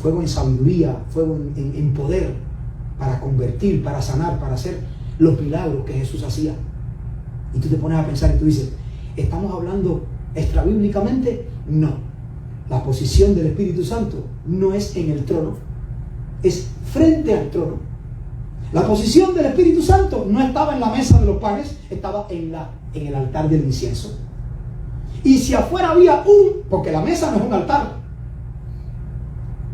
en sabiduría, fuego en poder, para convertir, para sanar, para hacer los milagros que Jesús hacía. Y tú te pones a pensar y tú dices, ¿estamos hablando extrabíblicamente? No. La posición del Espíritu Santo no es en el trono, es frente al trono. La posición del Espíritu Santo no estaba en la mesa de los panes, estaba en el altar del incienso. Y si afuera había porque la mesa no es un altar,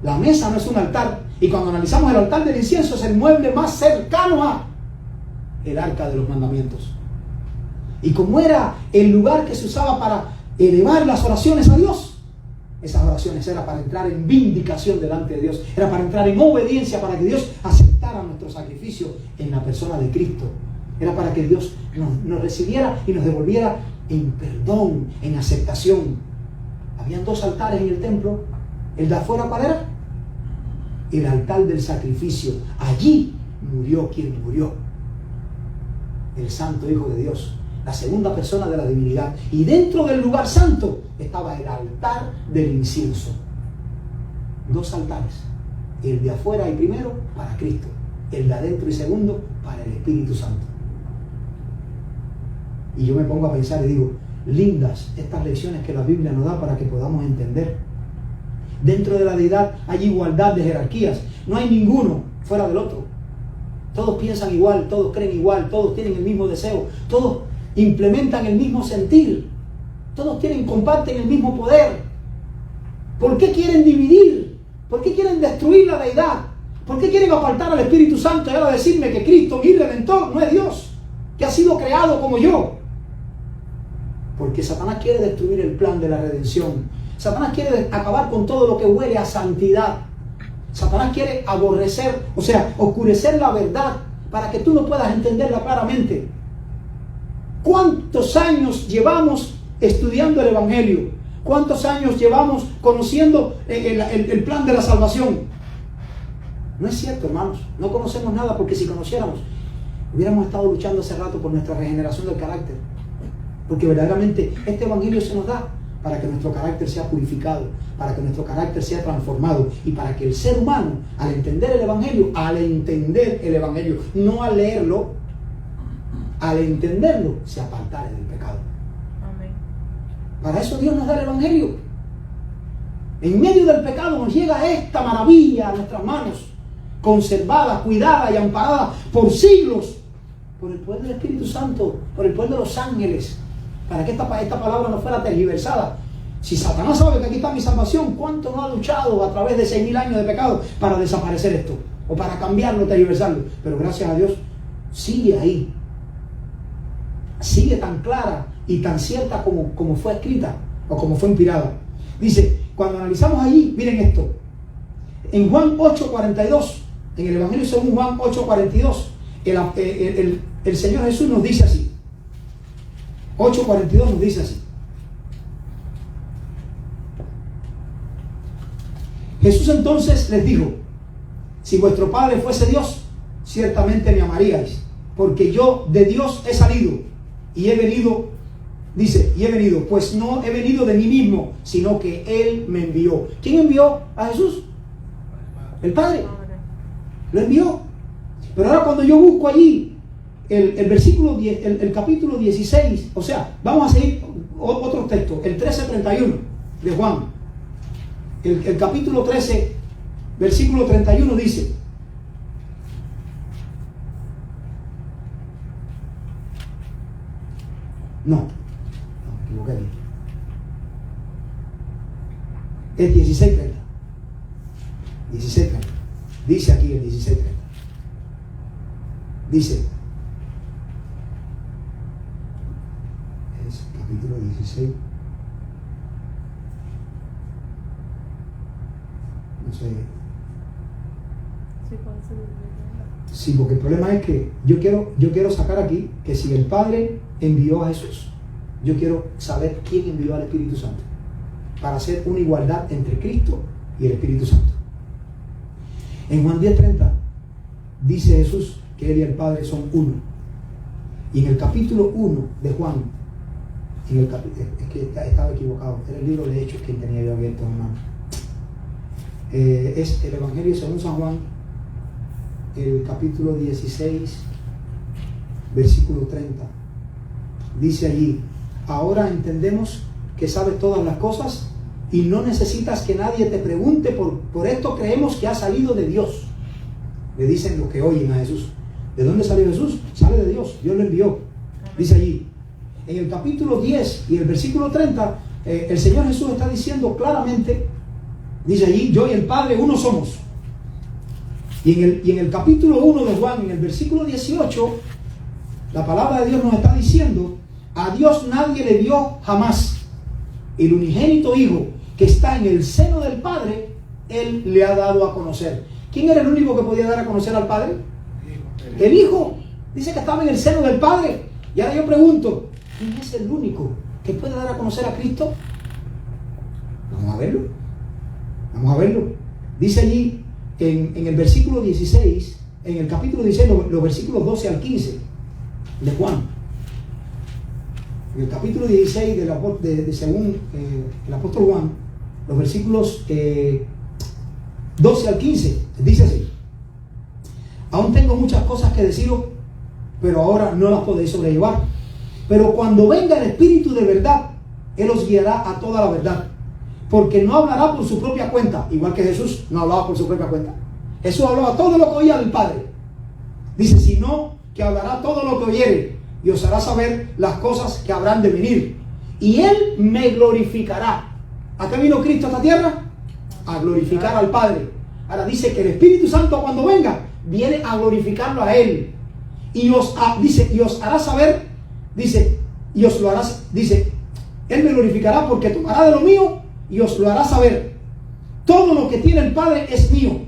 la mesa no es un altar, y cuando analizamos el altar del incienso es el mueble más cercano a el arca de los mandamientos. Y como era el lugar que se usaba para elevar las oraciones a Dios, esas oraciones era para entrar en vindicación delante de Dios, era para entrar en obediencia, para que Dios aceptara nuestro sacrificio en la persona de Cristo. Era para que Dios nos recibiera y nos devolviera en perdón, en aceptación. Habían 2 altares en el templo. El de afuera, ¿cuál era? El altar del sacrificio. Allí murió quien murió, el Santo Hijo de Dios, la segunda persona de la divinidad. Y dentro del lugar santo estaba el altar del incienso. 2 altares. El de afuera y primero para Cristo, el de adentro y segundo para el Espíritu Santo. Y yo me pongo a pensar y digo, lindas estas lecciones que la Biblia nos da para que podamos entender. Dentro de la deidad hay igualdad de jerarquías. No hay ninguno fuera del otro. Todos piensan igual, todos creen igual, todos tienen el mismo deseo, todos implementan el mismo sentir, todos comparten el mismo poder. ¿Por qué quieren dividir? ¿Por qué quieren destruir la deidad? ¿Por qué quieren apartar al Espíritu Santo y ahora decirme que Cristo, mi Redentor, no es Dios, que ha sido creado como yo? Porque Satanás quiere destruir el plan de la redención. Satanás quiere acabar con todo lo que huele a santidad. Satanás quiere aborrecer, o sea, oscurecer la verdad para que tú no puedas entenderla claramente. ¿Cuántos años llevamos estudiando el Evangelio? ¿Cuántos años llevamos conociendo el plan de la salvación? No es cierto, hermanos. No conocemos nada, porque si conociéramos, hubiéramos estado luchando hace rato por nuestra regeneración del carácter. Porque verdaderamente este Evangelio se nos da para que nuestro carácter sea purificado, para que nuestro carácter sea transformado y para que el ser humano, al entender el Evangelio, no al leerlo, al entenderlo, se apartare del pecado. Amén. Para eso Dios nos da el Evangelio. En medio del pecado nos llega esta maravilla a nuestras manos, conservada, cuidada y amparada por siglos, por el poder del Espíritu Santo, por el poder de los ángeles, para que esta palabra no fuera tergiversada. Si Satanás sabe que aquí está mi salvación, ¿cuánto no ha luchado a través de 6.000 años de pecado para desaparecer esto? O para cambiarlo, tergiversarlo. Pero gracias a Dios, sigue ahí. Sigue tan clara y tan cierta como fue escrita o como fue inspirada. Dice, cuando analizamos allí, miren esto. En Juan 8:42, en el Evangelio según Juan 8:42, el Señor Jesús nos dice así. 8:42 nos dice así. Jesús entonces les dijo: si vuestro Padre fuese Dios, ciertamente me amaríais, porque yo de Dios he salido y he venido, pues no he venido de mí mismo, sino que Él me envió. ¿Quién envió a Jesús? El Padre. Lo envió. Pero ahora cuando yo busco allí el versículo 10, el capítulo 16, o sea, vamos a seguir otro texto, el 13:31 de Juan. El capítulo 13, versículo 31 dice: no, me equivoqué aquí. Es 16:30. 16:30. Dice aquí el 16:30. Dice, es capítulo 16. No sé. Sí, porque el problema es que yo quiero sacar aquí que si el Padre envió a Jesús, yo quiero saber quién envió al Espíritu Santo para hacer una igualdad entre Cristo y el Espíritu Santo. En Juan 10:30 dice Jesús que Él y el Padre son uno. Y en el capítulo 1 de Juan, es que estaba equivocado, era el libro de Hechos que tenía yo abierto, hermano. Es el Evangelio según San Juan, el capítulo 16, versículo 30. Dice allí: ahora entendemos que sabes todas las cosas y no necesitas que nadie te pregunte, por esto creemos que ha salido de Dios. Le dicen los que oyen a Jesús. ¿De dónde salió Jesús? Sale de Dios, Dios lo envió. Dice allí, en el capítulo 10 y el versículo 30, el Señor Jesús está diciendo claramente, dice allí: yo y el Padre uno somos. Y en el capítulo 1 de Juan, en el versículo 18, la palabra de Dios nos está diciendo: a Dios nadie le dio jamás. El unigénito Hijo, que está en el seno del Padre, Él le ha dado a conocer. ¿Quién era el único que podía dar a conocer al Padre? El Hijo. Dice que estaba en el seno del Padre. Y ahora yo pregunto, ¿quién es el único que puede dar a conocer a Cristo? Vamos a verlo. Vamos a verlo. Dice allí en el versículo 16, en el capítulo 16, los versículos 12 al 15 de Juan. En el capítulo 16 según el apóstol Juan, los versículos 12 al 15, dice así: aún tengo muchas cosas que deciros, pero ahora no las podéis sobrellevar. Pero cuando venga el Espíritu de verdad, Él os guiará a toda la verdad. Porque no hablará por su propia cuenta, igual que Jesús no hablaba por su propia cuenta. Jesús hablaba todo lo que oía del Padre. Dice, sino que hablará todo lo que oyere y os hará saber las cosas que habrán de venir. Y Él me glorificará. ¿A qué vino Cristo a esta tierra? A glorificar al Padre. Ahora dice que el Espíritu Santo, cuando venga, viene a glorificarlo a Él. Y os hará saber, dice, Él me glorificará porque tomará de lo mío y os lo hará saber. Todo lo que tiene el Padre es mío.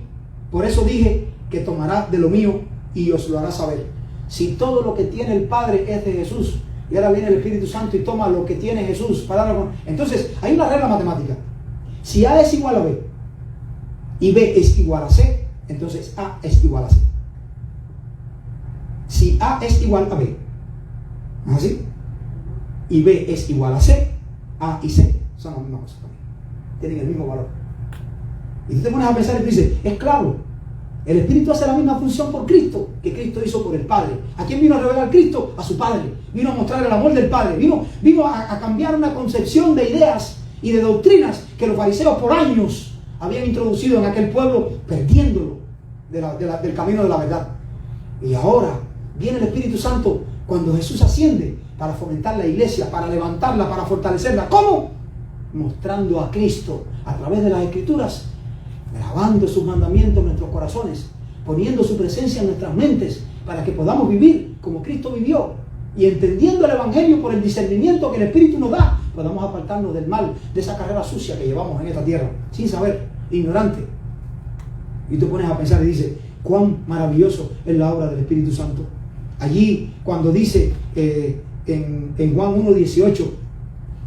Por eso dije que tomará de lo mío y os lo hará saber. Si todo lo que tiene el Padre es de Jesús, y ahora viene el Espíritu Santo y toma lo que tiene Jesús para darlo. Entonces, hay una regla matemática. Si A es igual a B y B es igual a C, entonces A es igual a C. Si A es igual a B, ¿no es así? Y B es igual a C, A y C son la misma cosa también. Tienen el mismo valor. Y tú te pones a pensar y tú dices, es claro, el Espíritu hace la misma función por Cristo que Cristo hizo por el Padre. ¿A quién vino a revelar Cristo? A su Padre. Vino a mostrar el amor del Padre. Vino a cambiar una concepción de ideas y de doctrinas que los fariseos por años habían introducido en aquel pueblo, perdiéndolo del camino de la verdad. Y ahora viene el Espíritu Santo cuando Jesús asciende para fomentar la iglesia, para levantarla, para fortalecerla. ¿Cómo? Mostrando a Cristo a través de las Escrituras, grabando sus mandamientos en nuestros corazones, poniendo su presencia en nuestras mentes para que podamos vivir como Cristo vivió y entendiendo el Evangelio por el discernimiento que el Espíritu nos da, podamos apartarnos del mal, de esa carrera sucia que llevamos en esta tierra, sin saber, ignorante. Y tú pones a pensar y dices, cuán maravilloso es la obra del Espíritu Santo. Allí cuando dice en Juan 1:18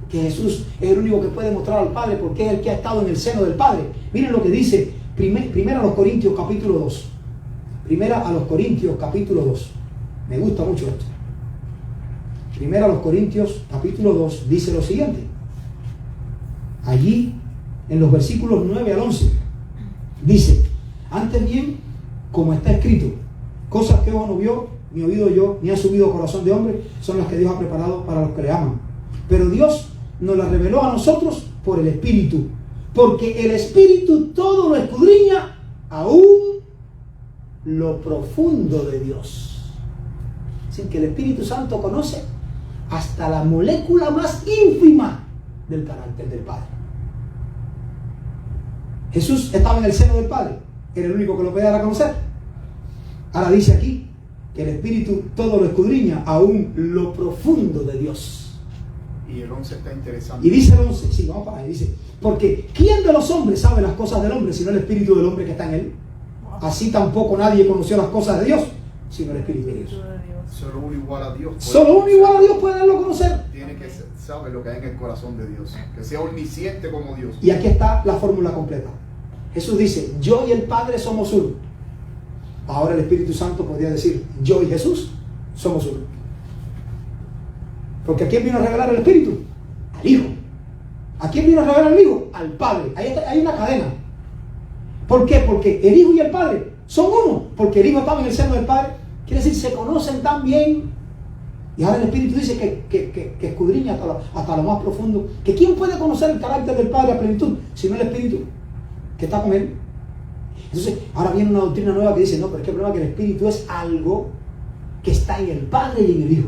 que Jesús es el único que puede mostrar al Padre porque es el que ha estado en el seno del Padre. Miren lo que dice primera a los Corintios capítulo 2. Primera a los Corintios capítulo 2. Me gusta mucho esto. Primera a los Corintios capítulo 2 dice lo siguiente. Allí en los versículos 9 al 11 dice, antes bien, como está escrito, cosas que ojo no vio, ni oído yo, ni ha subido a corazón de hombre, son las que Dios ha preparado para los que le aman. Pero Dios nos las reveló a nosotros por el Espíritu, porque el Espíritu todo lo escudriña, aún lo profundo de Dios. Sin que el Espíritu Santo conoce hasta la molécula más ínfima del carácter del Padre. Jesús estaba en el seno del Padre, era el único que lo podía dar a conocer. Ahora dice aquí que el Espíritu todo lo escudriña, aún lo profundo de Dios. Y el 11 está interesante. Y dice el 11, sí, vamos para ahí, dice, porque ¿quién de los hombres sabe las cosas del hombre sino el Espíritu del hombre que está en él? Así tampoco nadie conoció las cosas de Dios sino el Espíritu de Dios. Solo uno igual a Dios. Solo uno igual a Dios puede darlo a conocer. Tiene que saber lo que hay en el corazón de Dios, que sea omnisciente como Dios. Y aquí está la fórmula completa. Jesús dice, yo y el Padre somos uno. Ahora el Espíritu Santo podría decir, yo y Jesús somos uno. Porque ¿a quién vino a revelar el Espíritu? Al Hijo. ¿A quién vino a revelar el Hijo? Al Padre. Ahí está, hay una cadena. ¿Por qué? Porque el Hijo y el Padre son uno. Porque el Hijo estaba en el seno del Padre. Quiere decir, se conocen tan bien. Y ahora el Espíritu dice que escudriña hasta lo más profundo. Que ¿quién puede conocer el carácter del Padre a plenitud? Sino el Espíritu que está con él. Entonces, ahora viene una doctrina nueva que dice, no, pero es que el problema es que el Espíritu es algo que está en el Padre y en el Hijo.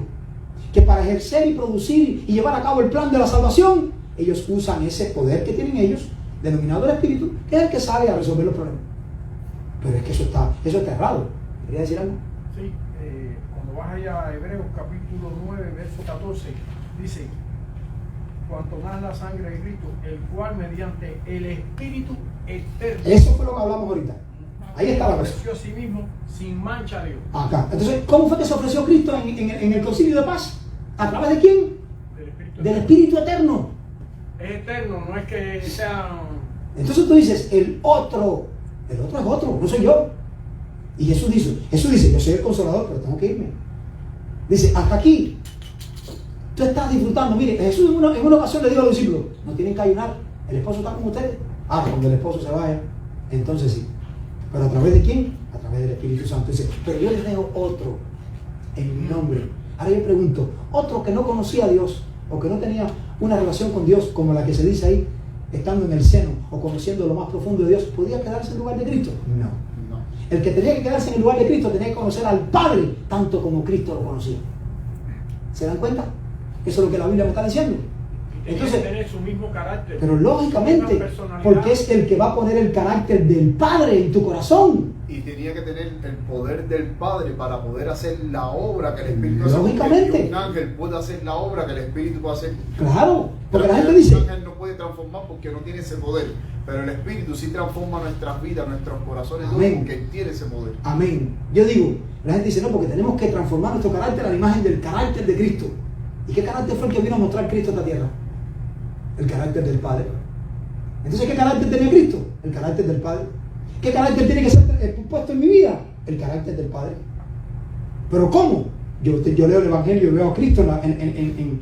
Que para ejercer y producir y llevar a cabo el plan de la salvación, ellos usan ese poder que tienen ellos, denominado el Espíritu, que es el que sale a resolver los problemas. Pero es que eso está errado. ¿Quería decir algo? Sí, cuando vas allá a Hebreos capítulo 9, verso 14, dice, cuanto más la sangre de Cristo, el cual mediante el Espíritu eterno Eso fue lo que hablamos ahorita. Ahí está la cosa. ofreció a sí mismo sin mancha a Dios. Acá. Entonces, ¿cómo fue que se ofreció Cristo en el concilio de paz? ¿A través de quién? Del Espíritu Del eterno. Espíritu Eterno. Es eterno, no es que sea. Entonces tú dices, el otro es otro, no soy yo. Y Jesús dice, yo soy el consolador, pero tengo que irme. Dice, hasta aquí. Tú estás disfrutando. Mire, Jesús en una ocasión le dijo a los discípulos, no tienen que ayunar, el esposo está con ustedes. Cuando el esposo se vaya, entonces sí. ¿Pero a través de quién? A través del Espíritu Santo. Dice, pero yo les dejo otro en mi nombre. Ahora yo pregunto, otro que no conocía a Dios o que no tenía una relación con Dios como la que se dice ahí, estando en el seno o conociendo lo más profundo de Dios, ¿podía quedarse en lugar de Cristo? No. El que tenía que quedarse en el lugar de Cristo tenía que conocer al Padre tanto como Cristo lo conocía. ¿Se dan cuenta? Eso es lo que la Biblia me está diciendo. Entonces, tener su mismo carácter. Pero lógicamente, porque es el que va a poner el carácter del Padre en tu corazón. Y tenía que tener el poder del Padre para poder hacer la obra que el Espíritu hace. Lógicamente. Un ángel puede hacer la obra que el Espíritu puede hacer. Claro, porque Pero la gente dice, un ángel no puede transformar porque no tiene ese poder. Pero el Espíritu sí transforma nuestras vidas, nuestros corazones, todo, Amén. porque Él tiene ese poder. amén. Yo digo, la gente dice, no, porque tenemos que transformar nuestro carácter a la imagen del carácter de Cristo. ¿Y qué carácter fue el que vino a mostrar Cristo a esta tierra? El carácter del Padre. Entonces, ¿qué carácter tenía Cristo? El carácter del Padre. ¿Qué carácter tiene que ser puesto en mi vida? El carácter del Padre. ¿Pero cómo? Yo leo el Evangelio y veo a Cristo en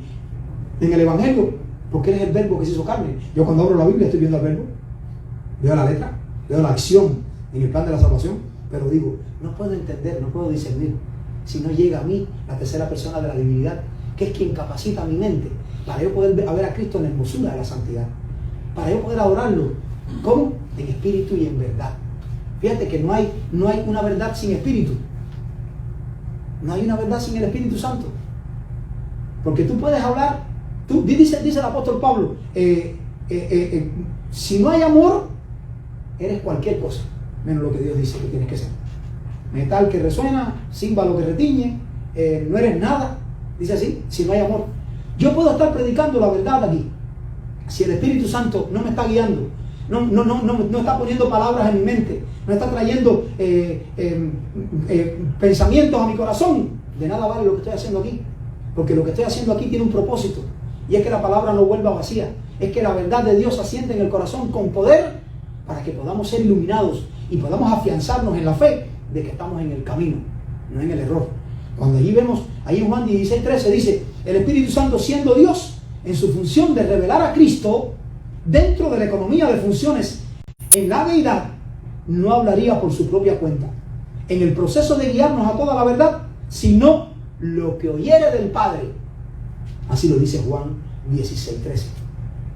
el Evangelio, porque Él es el verbo que se hizo carne. Yo cuando abro la Biblia estoy viendo al verbo, veo la letra, veo la acción en el plan de la salvación, pero digo, no puedo entender, no puedo discernir si no llega a mí la tercera persona de la divinidad, que es quien capacita mi mente para yo poder ver a Cristo en la hermosura de la santidad, para yo poder adorarlo. ¿Cómo? En espíritu y en verdad. Fíjate que no hay una verdad sin espíritu. No hay una verdad sin el Espíritu Santo. Porque tú puedes hablar, dice el apóstol Pablo, si no hay amor, eres cualquier cosa, menos lo que Dios dice que tienes que ser. Metal que resuena, címbalo que retiñe, no eres nada. Dice así, si no hay amor. Yo puedo estar predicando la verdad aquí. Si el Espíritu Santo no me está guiando, no está poniendo palabras en mi mente, no está trayendo pensamientos a mi corazón, de nada vale lo que estoy haciendo aquí. Porque lo que estoy haciendo aquí tiene un propósito, y es que la palabra no vuelva vacía, es que la verdad de Dios asciende en el corazón con poder para que podamos ser iluminados y podamos afianzarnos en la fe de que estamos en el camino, no en el error. Cuando allí vemos, ahí en Juan 16:13 dice, el Espíritu Santo siendo Dios en su función de revelar a Cristo dentro de la economía de funciones en la deidad, no hablaría por su propia cuenta en el proceso de guiarnos a toda la verdad, sino lo que oyere del Padre. Así lo dice Juan 16:13.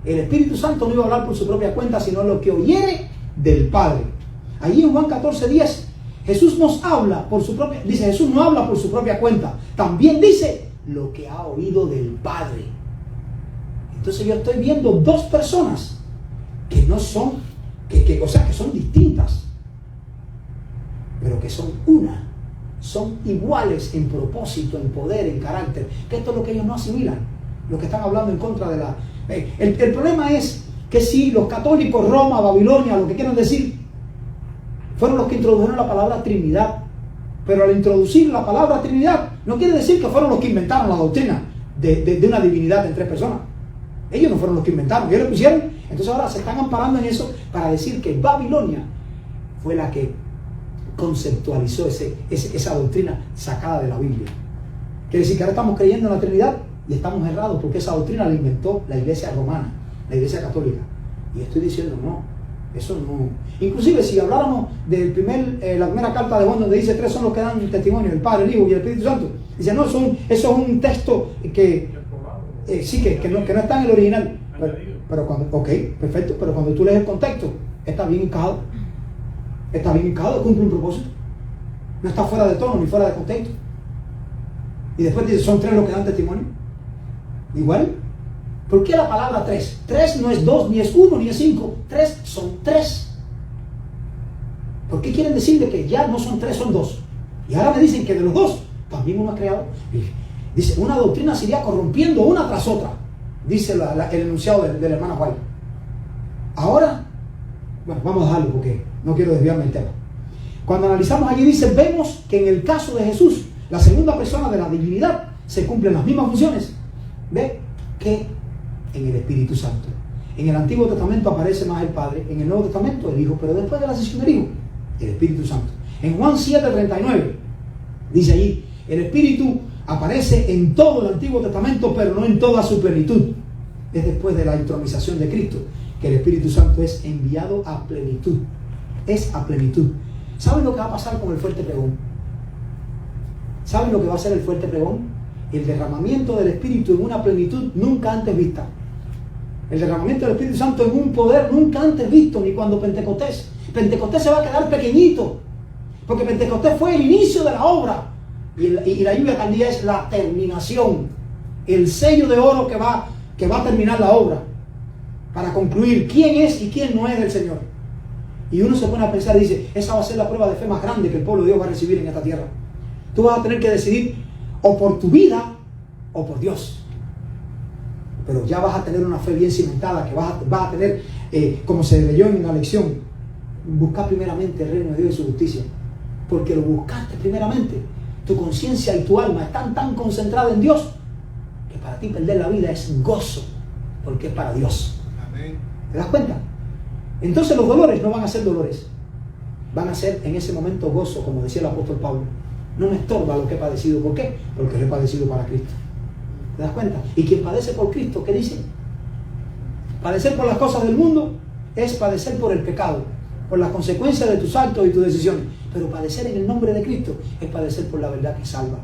El Espíritu Santo no iba a hablar por su propia cuenta, sino lo que oyere del Padre. Allí en Juan 14:10 Jesús nos habla por su propia, dice, Jesús no habla por su propia cuenta, también dice lo que ha oído del Padre. Entonces yo estoy viendo dos personas que no son, o sea, que son distintas, pero que son una, son iguales en propósito, en poder, en carácter, que esto es lo que ellos no asimilan, lo que están hablando en contra de la... El problema es que si los católicos, Roma, Babilonia, lo que quieran decir, fueron los que introdujeron la palabra Trinidad, pero al introducir la palabra Trinidad no quiere decir que fueron los que inventaron la doctrina de una divinidad en tres personas. Ellos no fueron los que inventaron, ellos lo pusieron. Entonces ahora se están amparando en eso para decir que Babilonia fue la que conceptualizó esa doctrina sacada de la Biblia. Quiere decir que ahora estamos creyendo en la Trinidad y estamos errados, porque esa doctrina la inventó la Iglesia romana, la Iglesia católica. Y estoy diciendo, no, eso no. Inclusive si habláramos de la primera carta de Juan, donde dice tres son los que dan testimonio, el Padre, el Hijo y el Espíritu Santo, dice, no, eso es un texto que sí, que no está en el original. Pero cuando, ok, perfecto, pero cuando tú lees el contexto, está bien encajado. Está bien encajado, cumple un propósito. No está fuera de tono ni fuera de contexto. Y después dice, son tres los que dan testimonio. Igual. ¿Por qué la palabra tres? Tres no es dos, ni es uno, ni es cinco. Tres son tres. ¿Por qué quieren decirle que ya no son tres, son dos? Y ahora me dicen que de los dos, también uno ha creado. Dice, una doctrina se iría corrompiendo una tras otra. Dice el enunciado de la hermana White. Ahora, bueno, vamos a dejarlo porque no quiero desviarme del tema. Cuando analizamos allí dice, vemos que en el caso de Jesús, la segunda persona de la divinidad, se cumplen las mismas funciones, ¿ve? Que en el Espíritu Santo. En el Antiguo Testamento aparece más el Padre, en el Nuevo Testamento el Hijo, pero después de la ascensión del Hijo, el Espíritu Santo. En Juan 7:39 dice allí, el Espíritu aparece en todo el Antiguo Testamento, pero no en toda su plenitud. Es después de la intronización de Cristo que el Espíritu Santo es enviado a plenitud. Es a plenitud. ¿Saben lo que va a pasar con el fuerte pregón? ¿Saben lo que va a ser el fuerte pregón? El derramamiento del Espíritu en una plenitud nunca antes vista. El derramamiento del Espíritu Santo en un poder nunca antes visto, ni cuando Pentecostés. Pentecostés se va a quedar pequeñito, porque Pentecostés fue el inicio de la obra. Y la lluvia candía es la terminación, el sello de oro que va a terminar la obra, para concluir quién es y quién no es del Señor. Y uno se pone a pensar y dice, esa va a ser la prueba de fe más grande que el pueblo de Dios va a recibir en esta tierra. Tú vas a tener que decidir o por tu vida o por Dios. Pero ya vas a tener una fe bien cimentada, que vas a tener, como se leyó en la lección, buscar primeramente el reino de Dios y su justicia. Porque lo buscaste primeramente. Tu conciencia y tu alma están tan concentradas en Dios que para ti perder la vida es gozo, porque es para Dios. Amén. ¿Te das cuenta? Entonces los dolores no van a ser dolores, van a ser en ese momento gozo, como decía el apóstol Pablo. No me estorba lo que he padecido. ¿Por qué? Porque lo he padecido para Cristo. ¿Te das cuenta? Y quien padece por Cristo, ¿qué dice? Padecer por las cosas del mundo es padecer por el pecado, por las consecuencias de tus actos y tus decisiones. Pero padecer en el nombre de Cristo es padecer por la verdad que salva.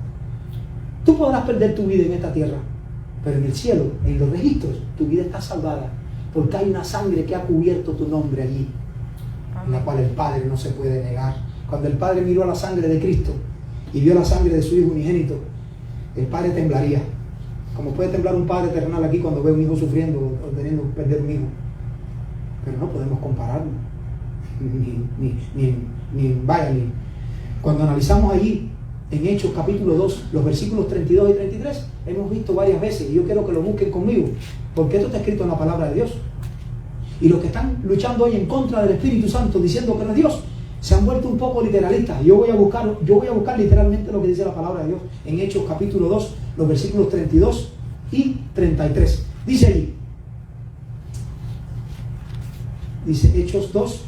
Tú podrás perder tu vida en esta tierra, pero en el cielo, en los registros, tu vida está salvada, porque hay una sangre que ha cubierto tu nombre allí, en la cual el Padre no se puede negar. Cuando el Padre miró a la sangre de Cristo y vio la sangre de su Hijo unigénito, el Padre temblaría, como puede temblar un padre terrenal aquí cuando ve a un hijo sufriendo o teniendo que perder un hijo. Pero no podemos compararlo. Cuando analizamos allí en Hechos capítulo 2 los versículos 32 y 33, hemos visto varias veces, y yo quiero que lo busquen conmigo, porque esto está escrito en la palabra de Dios. Y los que están luchando hoy en contra del Espíritu Santo diciendo que no es Dios, se han vuelto un poco literalistas. Yo voy a buscar literalmente lo que dice la palabra de Dios en Hechos capítulo 2 los versículos 32 y 33. Dice allí, dice Hechos 2,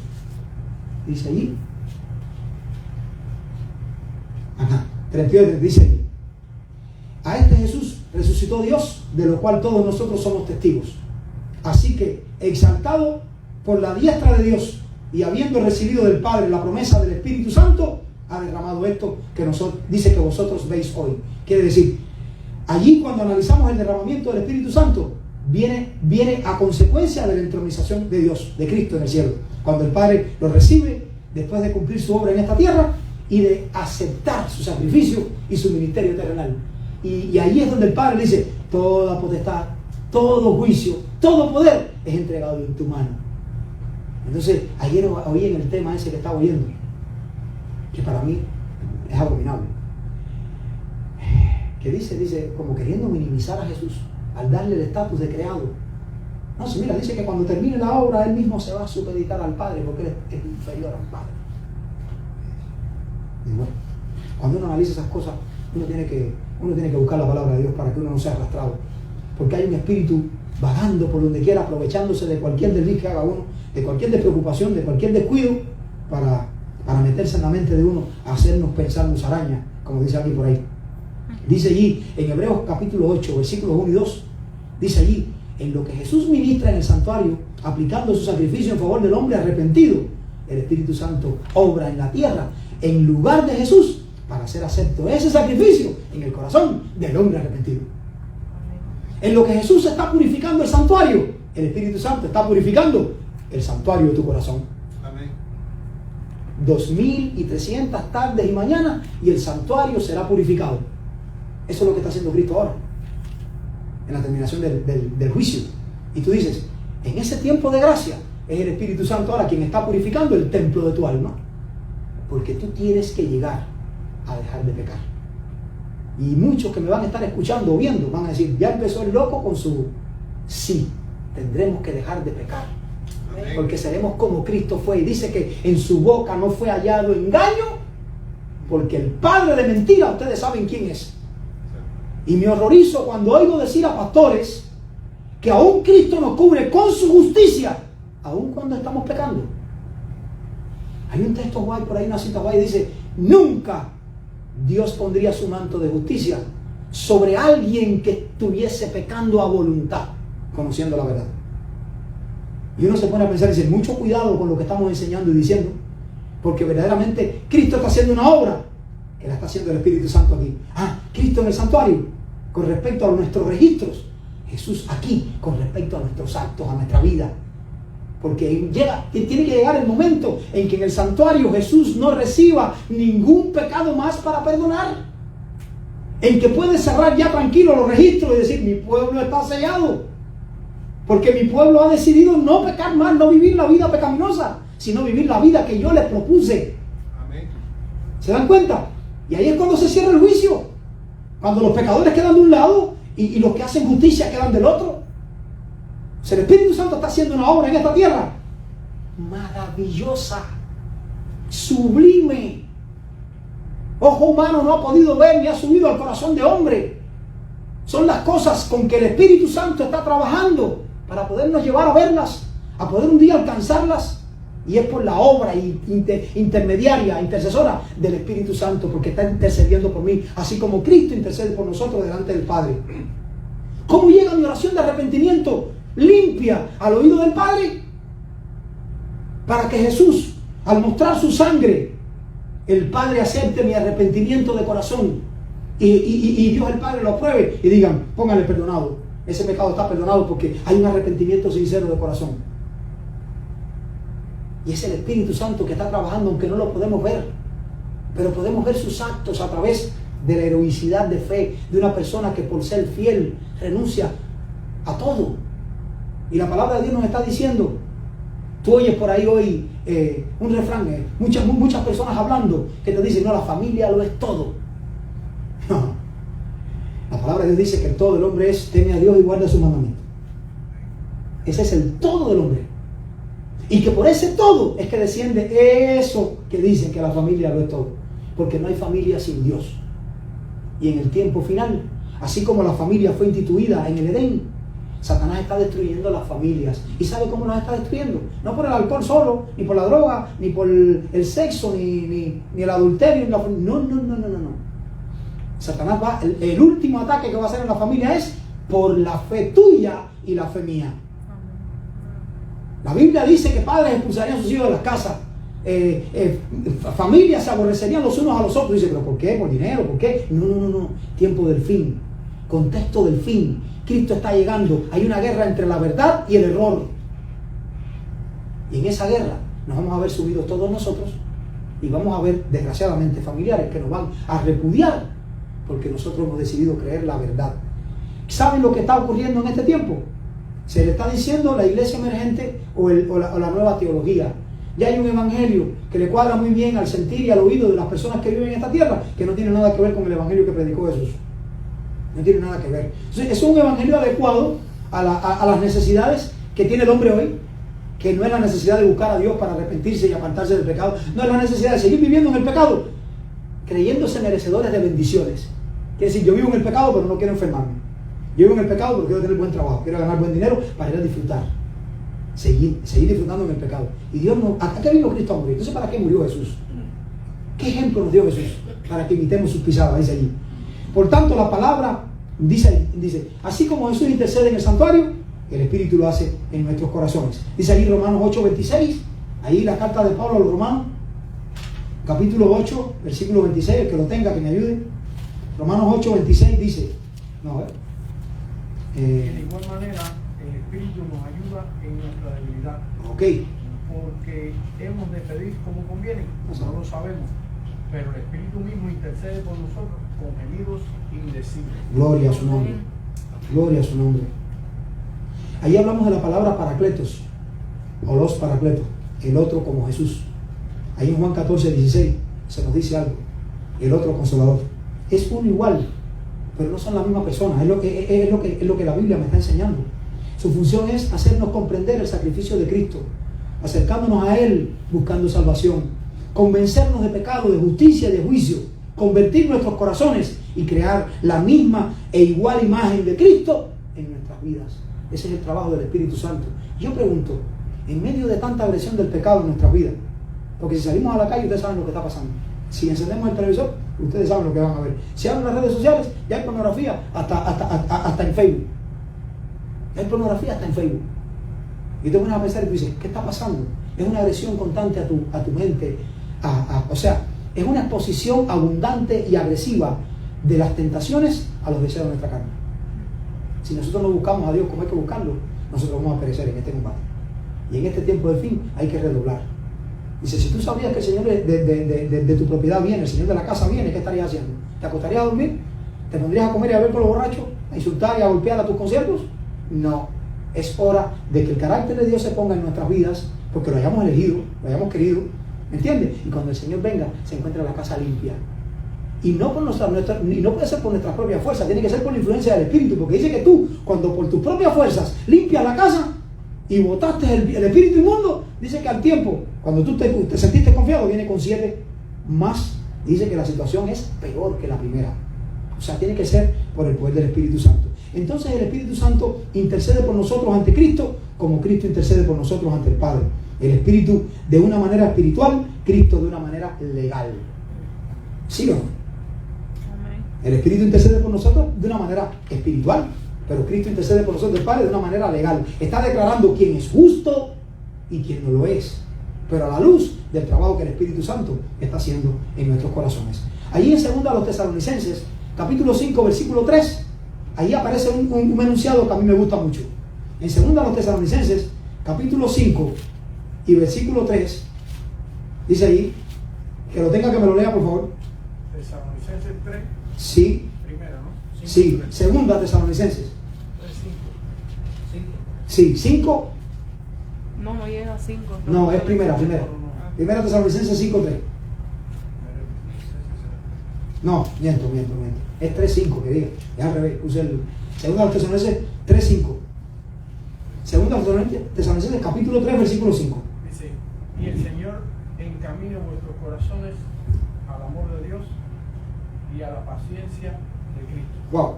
dice allí, 32, dice allí, a este Jesús resucitó Dios, de lo cual todos nosotros somos testigos. Así que, exaltado por la diestra de Dios y habiendo recibido del Padre la promesa del Espíritu Santo, ha derramado esto que dice que vosotros veis hoy. Quiere decir, allí cuando analizamos el derramamiento del Espíritu Santo, viene a consecuencia de la entronización de Dios, de Cristo en el cielo. Cuando el Padre lo recibe, después de cumplir su obra en esta tierra y de aceptar su sacrificio y su ministerio terrenal. Y ahí es donde el Padre dice, toda potestad, todo juicio, todo poder es entregado en tu mano. Entonces, ayer oí en el tema ese que estaba oyendo, que para mí es abominable, que dice como queriendo minimizar a Jesús al darle el estatus de creado. No, si mira, dice que cuando termine la obra él mismo se va a supeditar al Padre porque él es inferior al Padre. Y bueno, cuando uno analiza esas cosas, uno tiene que buscar la palabra de Dios para que uno no sea arrastrado, porque hay un espíritu vagando por donde quiera, aprovechándose de cualquier desliz que haga uno, de cualquier despreocupación, de cualquier descuido, para meterse en la mente de uno, hacernos pensar musaraña, como dice aquí por ahí. Dice allí, en Hebreos capítulo 8, versículos 1 y 2, dice allí, en lo que Jesús ministra en el santuario, aplicando su sacrificio en favor del hombre arrepentido, el Espíritu Santo obra en la tierra, en lugar de Jesús, para hacer acepto ese sacrificio en el corazón del hombre arrepentido. En lo que Jesús está purificando el santuario, el Espíritu Santo está purificando el santuario de tu corazón. Amén. 2300 tardes y mañanas y el santuario será purificado. Eso es lo que está haciendo Cristo ahora, en la terminación del juicio. Y tú dices, en ese tiempo de gracia es el Espíritu Santo ahora quien está purificando el templo de tu alma, porque tú tienes que llegar a dejar de pecar. Y muchos que me van a estar escuchando o viendo van a decir, ya empezó el loco con su Sí, tendremos que dejar de pecar. Amén. Porque seremos como Cristo fue. Y dice que en su boca no fue hallado engaño, porque el padre de mentira, ustedes saben quién es. Y me horrorizo cuando oigo decir a pastores que aún Cristo nos cubre con su justicia, aún cuando estamos pecando. Hay un texto guay por ahí, una cita guay, dice: nunca Dios pondría su manto de justicia sobre alguien que estuviese pecando a voluntad, conociendo la verdad. Y uno se pone a pensar y dice: mucho cuidado con lo que estamos enseñando y diciendo, porque verdaderamente Cristo está haciendo una obra que la está haciendo el Espíritu Santo aquí. Cristo en el santuario con respecto a nuestros registros, Jesús aquí con respecto a nuestros actos, a nuestra vida. Porque tiene que llegar el momento en que en el santuario Jesús no reciba ningún pecado más para perdonar, en que puede cerrar ya tranquilo los registros y decir: mi pueblo está sellado, porque mi pueblo ha decidido no pecar más, no vivir la vida pecaminosa, sino vivir la vida que yo les propuse. Amén. ¿Se dan cuenta? Y ahí es cuando se cierra el juicio, cuando los pecadores quedan de un lado y los que hacen justicia quedan del otro. O sea, el Espíritu Santo está haciendo una obra en esta tierra maravillosa, sublime. Ojo humano no ha podido ver ni ha subido al corazón de hombre. Son las cosas con que el Espíritu Santo está trabajando para podernos llevar a verlas, a poder un día alcanzarlas. Y es por la obra intermediaria, intercesora del Espíritu Santo, porque está intercediendo por mí, así como Cristo intercede por nosotros delante del Padre. ¿Cómo llega mi oración de arrepentimiento limpia al oído del Padre? Para que Jesús, al mostrar su sangre, el Padre acepte mi arrepentimiento de corazón y Dios el Padre lo apruebe y digan: póngale perdonado, ese pecado está perdonado porque hay un arrepentimiento sincero de corazón. Y es el Espíritu Santo que está trabajando, aunque no lo podemos ver, pero podemos ver sus actos a través de la heroicidad de fe de una persona que por ser fiel renuncia a todo. Y la palabra de Dios nos está diciendo, tú oyes por ahí hoy un refrán, muchas personas hablando que te dicen: no, la familia lo es todo. No. La palabra de Dios dice que el todo del hombre es: teme a Dios y guarda sus mandamientos. Ese es el todo del hombre. Y que por ese todo es que desciende eso que dicen que la familia lo es todo. Porque no hay familia sin Dios. Y en el tiempo final, así como la familia fue instituida en el Edén, Satanás está destruyendo las familias. ¿Y sabe cómo las está destruyendo? No por el alcohol solo, ni por la droga, ni por el sexo, ni el adulterio. No. Satanás va, el último ataque que va a hacer en la familia es por la fe tuya y la fe mía. La Biblia dice que padres expulsarían a sus hijos de las casas, familias se aborrecerían los unos a los otros. Dice: ¿pero por qué? ¿Por dinero? ¿Por qué? No. Tiempo del fin, contexto del fin. Cristo está llegando. Hay una guerra entre la verdad y el error. Y en esa guerra nos vamos a ver subidos todos nosotros y vamos a ver, desgraciadamente, familiares que nos van a repudiar porque nosotros hemos decidido creer la verdad. ¿Saben lo que está ocurriendo en este tiempo? Se le está diciendo la iglesia emergente o la nueva teología. Ya hay un evangelio que le cuadra muy bien al sentir y al oído de las personas que viven en esta tierra, que no tiene nada que ver con el evangelio que predicó Jesús. No tiene nada que ver. Entonces, es un evangelio adecuado a las necesidades que tiene el hombre hoy, que no es la necesidad de buscar a Dios para arrepentirse y apartarse del pecado. No es la necesidad de seguir viviendo en el pecado, creyéndose merecedores de bendiciones. Quiere decir: yo vivo en el pecado pero no quiero enfermarme. Yo vivo en el pecado pero quiero tener buen trabajo, quiero ganar buen dinero para ir a disfrutar. Seguir disfrutando en el pecado. Y Dios no. ¿A qué vino Cristo a morir? Entonces, ¿para qué murió Jesús? ¿Qué ejemplo nos dio Jesús? Para que imitemos sus pisadas, dice allí. Por tanto, la palabra dice: así como Jesús intercede en el santuario, el Espíritu lo hace en nuestros corazones. Dice allí Romanos 8:26, ahí la carta de Pablo a los Romanos, capítulo 8, versículo 26, el que lo tenga, que me ayude. Romanos 8:26 dice: de igual manera, el Espíritu nos ayuda en nuestra debilidad. Ok. Porque hemos de pedir como conviene, no lo sabemos, pero el Espíritu mismo intercede por nosotros con gemidos indecibles. Gloria a su nombre. Gloria a su nombre. Ahí hablamos de la palabra paracletos, o los paracletos, el otro como Jesús. Ahí en Juan 14:16 se nos dice algo: el otro consolador. Es uno igual, pero no son la misma persona. Es lo que la Biblia me está enseñando. Su función es hacernos comprender el sacrificio de Cristo, acercándonos a Él buscando salvación, convencernos de pecado, de justicia y de juicio, convertir nuestros corazones y crear la misma e igual imagen de Cristo en nuestras vidas. Ese es el trabajo del Espíritu Santo. Yo pregunto, en medio de tanta agresión del pecado en nuestras vidas, porque si salimos a la calle ustedes saben lo que está pasando. Si encendemos el televisor, ustedes saben lo que van a ver. Si abren las redes sociales, ya hay pornografía hasta en Facebook. Hay pornografía hasta en Facebook. Y te pones a pensar y tú dices, ¿qué está pasando? Es una agresión constante a tu mente. O sea, es una exposición abundante y agresiva de las tentaciones a los deseos de nuestra carne. Si nosotros no buscamos a Dios como hay que buscarlo, nosotros vamos a perecer en este combate. Y en este tiempo de fin hay que redoblar. Dice, si tú sabrías que el Señor de tu propiedad viene, el Señor de la casa viene, ¿qué estarías haciendo? ¿Te acostarías a dormir? ¿Te pondrías a comer y a beber con los borrachos? ¿A insultar y a golpear a tus conciertos? No. Es hora de que el carácter de Dios se ponga en nuestras vidas, porque lo hayamos elegido, lo hayamos querido, ¿me entiendes? Y cuando el Señor venga, se encuentra la casa limpia. Y no puede ser por nuestras propias fuerzas, tiene que ser por la influencia del Espíritu, porque dice que tú, cuando por tus propias fuerzas limpias la casa y botaste el espíritu inmundo, dice que al tiempo, cuando tú te sentiste confiado, viene con 7 más. Dice que la situación es peor que la primera. O sea, tiene que ser por el poder del Espíritu Santo. Entonces el Espíritu Santo intercede por nosotros ante Cristo, como Cristo intercede por nosotros ante el Padre. El Espíritu de una manera espiritual, Cristo de una manera legal. ¿Sí o no? El Espíritu intercede por nosotros de una manera espiritual, pero Cristo intercede por nosotros, el Padre, de una manera legal. Está declarando quién es justo y quién no lo es, pero a la luz del trabajo que el Espíritu Santo está haciendo en nuestros corazones. Allí en 2 Tesalonicenses, capítulo 5, versículo 3, ahí aparece un enunciado que a mí me gusta mucho. En 2 Tesalonicenses, capítulo 5 y versículo 3, dice ahí, que lo tenga que me lo lea por favor. Tesalonicenses 3. Sí. Primera, ¿no? Sí, 2 Tesalonicenses. 5. Sí, 5. No, no llega a 5. No, es primera. Primera Tesalonicenses 5:3. No, miento. Es 3:5 que diga. Es al revés. Puse el 2 Tesalonicenses 3:5. 2 Tesalonicenses capítulo 3, versículo 5. Dice, y el Señor encamina vuestros corazones al amor de Dios y a la paciencia de Cristo. Wow.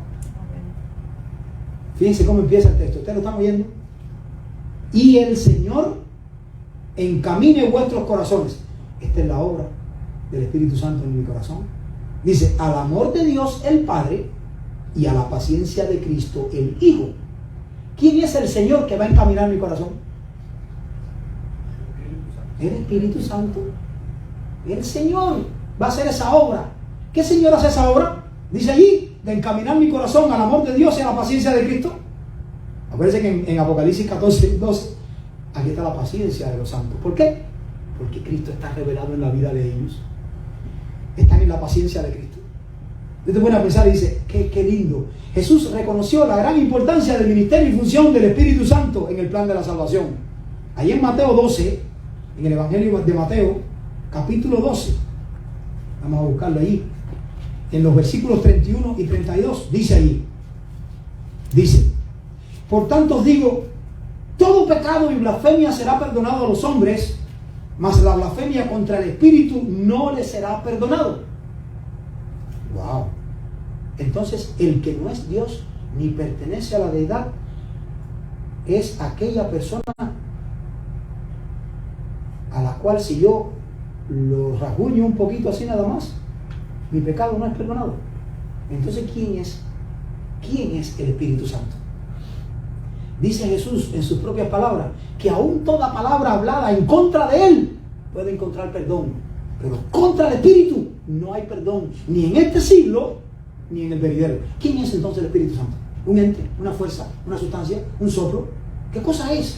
Fíjense cómo empieza el texto. ¿Ustedes lo están oyendo? Y el Señor encamine vuestros corazones. Esta es la obra del Espíritu Santo en mi corazón. Dice, al amor de Dios el Padre y a la paciencia de Cristo el Hijo. ¿Quién es el Señor que va a encaminar mi corazón? El Espíritu Santo. El Señor va a hacer esa obra. ¿Qué Señor hace esa obra? Dice allí, de encaminar mi corazón al amor de Dios y a la paciencia de Cristo. Acuérdense que en Apocalipsis 14:12, aquí está la paciencia de los santos. ¿Por qué? Porque Cristo está revelado en la vida de ellos. Están en la paciencia de Cristo. Usted te pone a pensar y dice, qué lindo. Jesús reconoció la gran importancia del ministerio y función del Espíritu Santo en el plan de la salvación. Ahí en Mateo 12, en el Evangelio de Mateo, capítulo 12, vamos a buscarlo allí, en los versículos 31 y 32, dice allí, dice, por tanto os digo, todo pecado y blasfemia será perdonado a los hombres, mas la blasfemia contra el Espíritu no le será perdonado. Wow. Entonces el que no es Dios ni pertenece a la deidad es aquella persona a la cual si yo lo rasguño un poquito así nada más, mi pecado no es perdonado. Entonces ¿quién es el Espíritu Santo? Dice Jesús en sus propias palabras que aún toda palabra hablada en contra de Él puede encontrar perdón, pero contra el Espíritu no hay perdón, ni en este siglo ni en el venidero. ¿Quién es entonces el Espíritu Santo? ¿Un ente? ¿Una fuerza? ¿Una sustancia? ¿Un soplo? ¿Qué cosa es?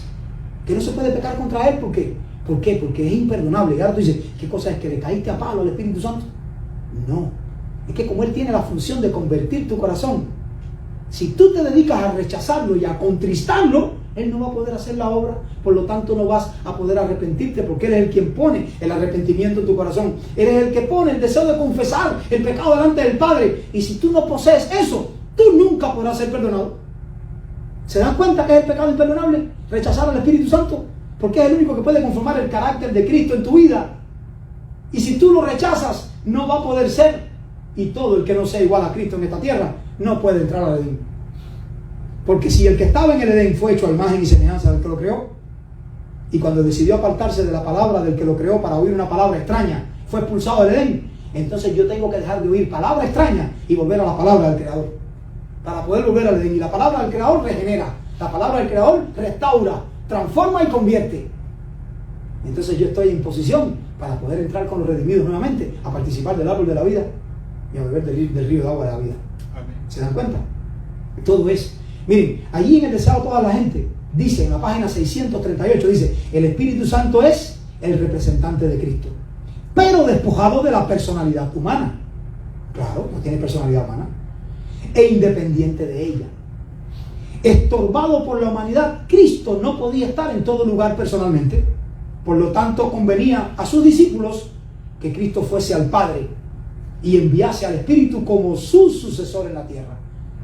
Que no se puede pecar contra Él. ¿Por qué? Porque es imperdonable. Y ahora tú dices, ¿qué cosa es? ¿Que le caíste a palo al Espíritu Santo? No, es que como Él tiene la función de convertir tu corazón, si tú te dedicas a rechazarlo y a contristarlo, Él no va a poder hacer la obra. Por lo tanto no vas a poder arrepentirte, porque Él es el quien pone el arrepentimiento en tu corazón. Él es el que pone el deseo de confesar el pecado delante del Padre. Y si tú no posees eso, tú nunca podrás ser perdonado. ¿Se dan cuenta que es el pecado imperdonable? Rechazar al Espíritu Santo, porque es el único que puede conformar el carácter de Cristo en tu vida. Y si tú lo rechazas, no va a poder ser. Y todo el que no sea igual a Cristo en esta tierra no puede entrar al Edén. Porque si el que estaba en el Edén fue hecho a imagen y semejanza del que lo creó, y cuando decidió apartarse de la palabra del que lo creó para oír una palabra extraña, fue expulsado del Edén, entonces yo tengo que dejar de oír palabra extraña y volver a la palabra del Creador, para poder volver al Edén. Y la palabra del Creador regenera, la palabra del Creador restaura, transforma y convierte. Entonces yo estoy en posición para poder entrar con los redimidos nuevamente, a participar del árbol de la vida y a beber del río de agua de la vida. Amén. ¿Se dan cuenta? Todo es. Miren, allí en el Deseado toda la gente, dice en la página 638, dice, el Espíritu Santo es el representante de Cristo, pero despojado de la personalidad humana. Claro, no tiene personalidad humana. E independiente de ella. Estorbado por la humanidad, Cristo no podía estar en todo lugar personalmente. Por lo tanto, convenía a sus discípulos que Cristo fuese al Padre y enviase al Espíritu como su sucesor en la tierra.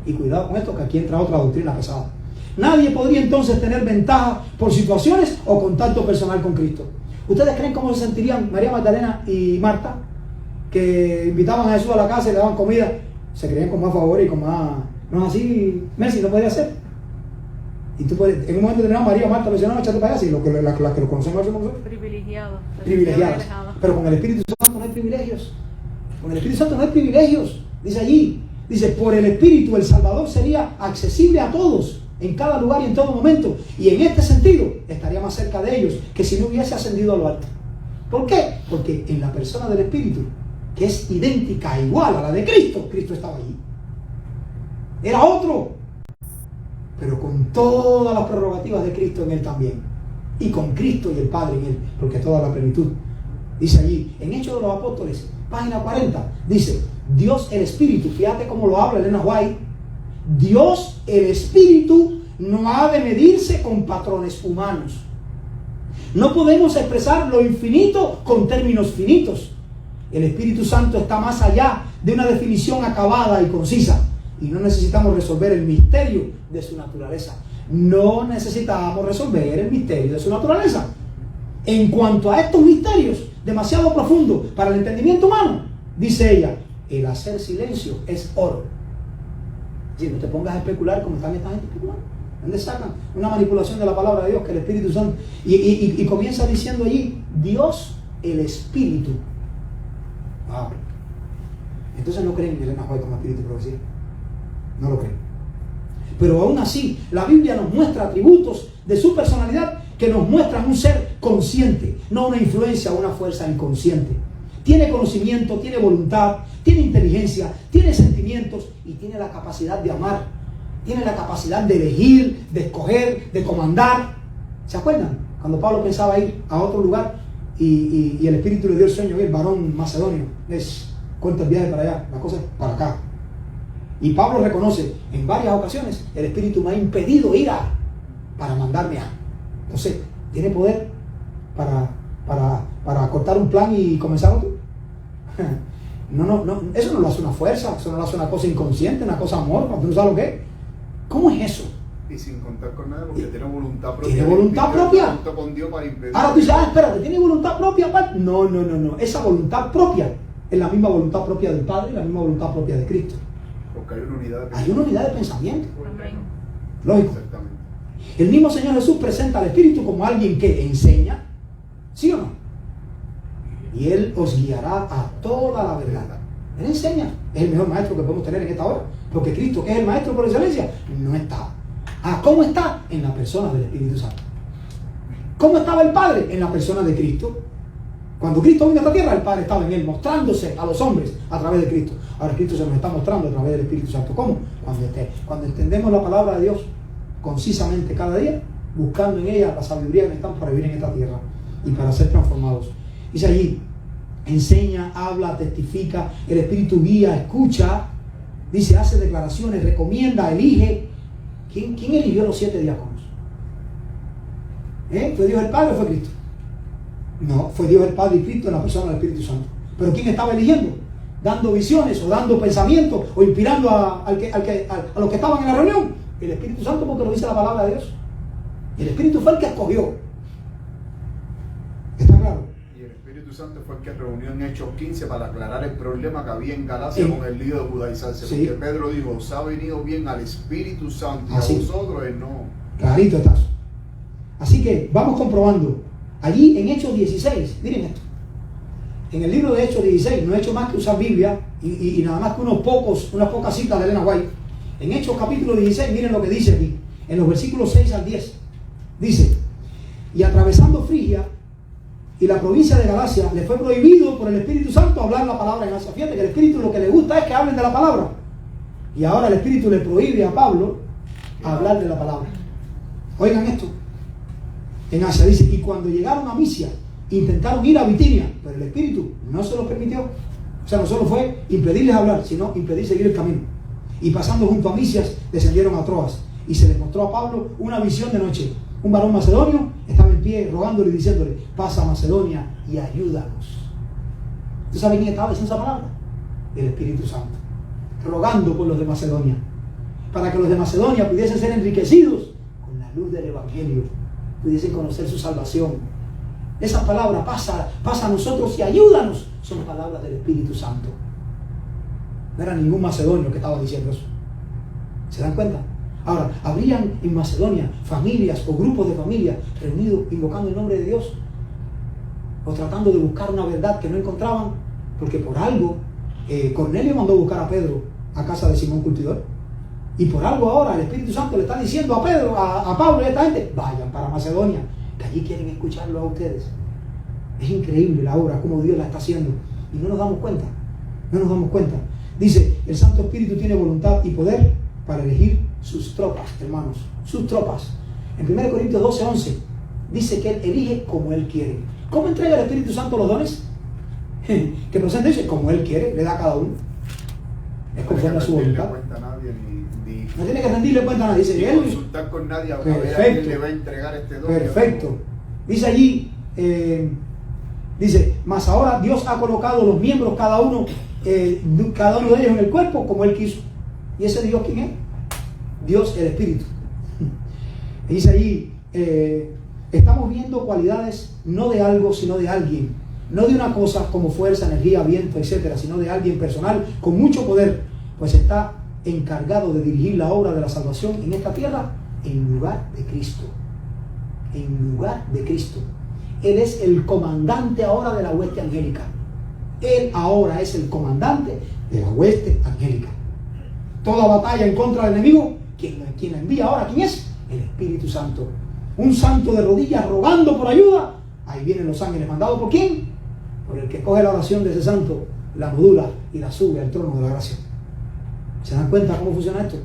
Y cuidado con esto, que aquí entra otra doctrina pesada. Nadie podría entonces tener ventaja por situaciones o contacto personal con Cristo. ¿Ustedes creen cómo se sentirían María Magdalena y Marta, que invitaban a Jesús a la casa y le daban comida? Se creían con más favor y con más... ¿No es así, Messi? ¿No podría ser? Y tú puedes, en un momento determinado, María o Marta mencionaban, échate para allá, y las que lo conocemos somos nosotros. Privilegiadas. Pero con el Espíritu Santo no hay privilegios. Con el Espíritu Santo no hay privilegios. Dice allí, dice, por el Espíritu el Salvador sería accesible a todos, en cada lugar y en todo momento. Y en este sentido, estaría más cerca de ellos que si no hubiese ascendido a lo alto. ¿Por qué? Porque en la persona del Espíritu, que es idéntica, igual a la de Cristo, Cristo estaba allí. Era otro, pero con todas las prerrogativas de Cristo en él también. Y con Cristo y el Padre en él, porque toda la plenitud. Dice allí, en Hechos de los Apóstoles, página 40, dice, Dios el Espíritu, fíjate cómo lo habla Elena White, Dios el Espíritu no ha de medirse con patrones humanos. No podemos expresar lo infinito con términos finitos. El Espíritu Santo está más allá de una definición acabada y concisa. Y no necesitamos resolver el misterio de su naturaleza. No necesitamos resolver el misterio de su naturaleza. En cuanto a estos misterios, demasiado profundos para el entendimiento humano, dice ella, el hacer silencio es oro. Si no te pongas a especular como están esta gente especulando. ¿Dónde sacan una manipulación de la palabra de Dios, que el Espíritu Santo? Y comienza diciendo allí, Dios el Espíritu. Wow. Entonces no creen en Elena White como espíritu de profecía. No lo creen. Pero aún así, la Biblia nos muestra atributos de su personalidad que nos muestran un ser consciente, no una influencia o una fuerza inconsciente. Tiene conocimiento, tiene voluntad, tiene inteligencia, tiene sentimientos y tiene la capacidad de amar. Tiene la capacidad de elegir, de escoger, de comandar. ¿Se acuerdan? Cuando Pablo pensaba ir a otro lugar y el Espíritu le dio el sueño, el varón macedonio, cuenta el viaje para allá, la cosa es para acá. Y Pablo reconoce en varias ocasiones, el Espíritu me ha impedido ir para mandarme a. Entonces, ¿tiene poder para cortar un plan y comenzar otro? No, eso no lo hace una fuerza, eso no lo hace una cosa inconsciente, una cosa amor, ¿tú no sabes lo que es? ¿Cómo es eso? Y sin contar con nada, porque tiene voluntad propia. ¿Tiene voluntad propia? Con Dios para impedir. Ahora tú dices, espérate, ¿tiene voluntad propia? No. Esa voluntad propia es la misma voluntad propia del Padre y la misma voluntad propia de Cristo. Porque hay una unidad de pensamiento. Hay una unidad de pensamiento. Amén. Lógico. Exactamente. El mismo Señor Jesús presenta al Espíritu como alguien que enseña, ¿sí o no? Y Él os guiará a toda la verdad. Él enseña. Es el mejor maestro que podemos tener en esta hora. Porque Cristo, que es el maestro por excelencia, no está. ¿Cómo está? En la persona del Espíritu Santo. ¿Cómo estaba el Padre? En la persona de Cristo. Cuando Cristo vino a esta tierra, el Padre estaba en Él, mostrándose a los hombres a través de Cristo. Ahora Cristo se nos está mostrando a través del Espíritu Santo. ¿Cómo? Cuando entendemos la palabra de Dios concisamente cada día, buscando en ella la sabiduría que necesitamos para vivir en esta tierra y para ser transformados. Dice allí, enseña, habla, testifica, el Espíritu guía, escucha, dice, hace declaraciones, recomienda, elige. ¿Quién eligió los 7 diáconos? ¿Fue Dios el Padre o fue Cristo? No, fue Dios el Padre y Cristo en la persona del Espíritu Santo. ¿Pero quién estaba eligiendo? Dando visiones o dando pensamientos o inspirando a los que estaban en la reunión. El Espíritu Santo porque lo dice la palabra de Dios. El Espíritu fue el que escogió. ¿Está claro? Y el Espíritu Santo fue el que reunió en Hechos 15 para aclarar el problema que había en Galacia con el lío de judaizarse. Sí. Porque Pedro dijo, os ha venido bien al Espíritu Santo y Así. a vosotros él no. Clarito está. Así que vamos comprobando. Allí en Hechos 16, miren esto. En el libro de Hechos 16, no he hecho más que usar Biblia y nada más que unas pocas citas de Elena White. En Hechos capítulo 16, miren lo que dice aquí, en los versículos 6 al 10. Dice, y atravesando Frigia y la provincia de Galacia, le fue prohibido por el Espíritu Santo hablar la palabra en Asia. Fíjate que el Espíritu lo que le gusta es que hablen de la palabra. Y ahora el Espíritu le prohíbe a Pablo hablar de la palabra. Oigan esto. En Asia dice, y cuando llegaron a Misia, intentaron ir a Bitinia, pero el Espíritu no se lo permitió. O sea, no solo fue impedirles hablar, sino impedir seguir el camino. Y pasando junto a Misias, descendieron a Troas. Y se les mostró a Pablo una visión de noche. Un varón macedonio estaba en pie, rogándole y diciéndole, pasa a Macedonia y ayúdanos. ¿Tú sabes quién estaba diciendo esa palabra? El Espíritu Santo. Rogando por los de Macedonia. Para que los de Macedonia pudiesen ser enriquecidos con la luz del Evangelio. Pudiesen conocer su salvación. Esas palabras, pasa a nosotros y ayúdanos, son palabras del Espíritu Santo. No era ningún macedonio que estaba diciendo eso. ¿Se dan cuenta? Ahora, habrían en Macedonia familias o grupos de familias reunidos invocando el nombre de Dios o tratando de buscar una verdad que no encontraban, porque por algo Cornelio mandó buscar a Pedro a casa de Simón Curtidor, y por algo ahora el Espíritu Santo le está diciendo a Pedro, a Pablo y a esta gente, vayan para Macedonia, que allí quieren escucharlo a ustedes. Es increíble la obra, como Dios la está haciendo, y no nos damos cuenta. Dice, el Santo Espíritu tiene voluntad y poder para elegir sus tropas, hermanos, sus tropas. En 1 Corintios 12:11 dice que Él elige como Él quiere. ¿Cómo entrega el Espíritu Santo los dones? Que presente dice, como Él quiere, le da a cada uno. Es conforme a su voluntad. No tiene que rendirle cuenta a nadie. Dice, ni consultar con nadie a ver a quién le va a entregar este don. Perfecto. Dice allí, dice, mas ahora Dios ha colocado los miembros, cada uno de ellos en el cuerpo como Él quiso. ¿Y ese Dios quién es? Dios el Espíritu. Dice allí, estamos viendo cualidades no de algo, sino de alguien. No de una cosa como fuerza, energía, viento, etcétera, sino de alguien personal con mucho poder, pues está encargado de dirigir la obra de la salvación en esta tierra en lugar de Cristo. En lugar de Cristo. Él es el comandante ahora de la hueste angélica. Él ahora es el comandante de la hueste angélica. Toda batalla en contra del enemigo, quien la envía ahora, ¿quién es? El Espíritu Santo. Un santo de rodillas rogando por ayuda. Ahí vienen los ángeles. ¿Mandados por quién? Por el que coge la oración de ese santo, la modula y la sube al trono de la gracia. ¿Se dan cuenta cómo funciona esto?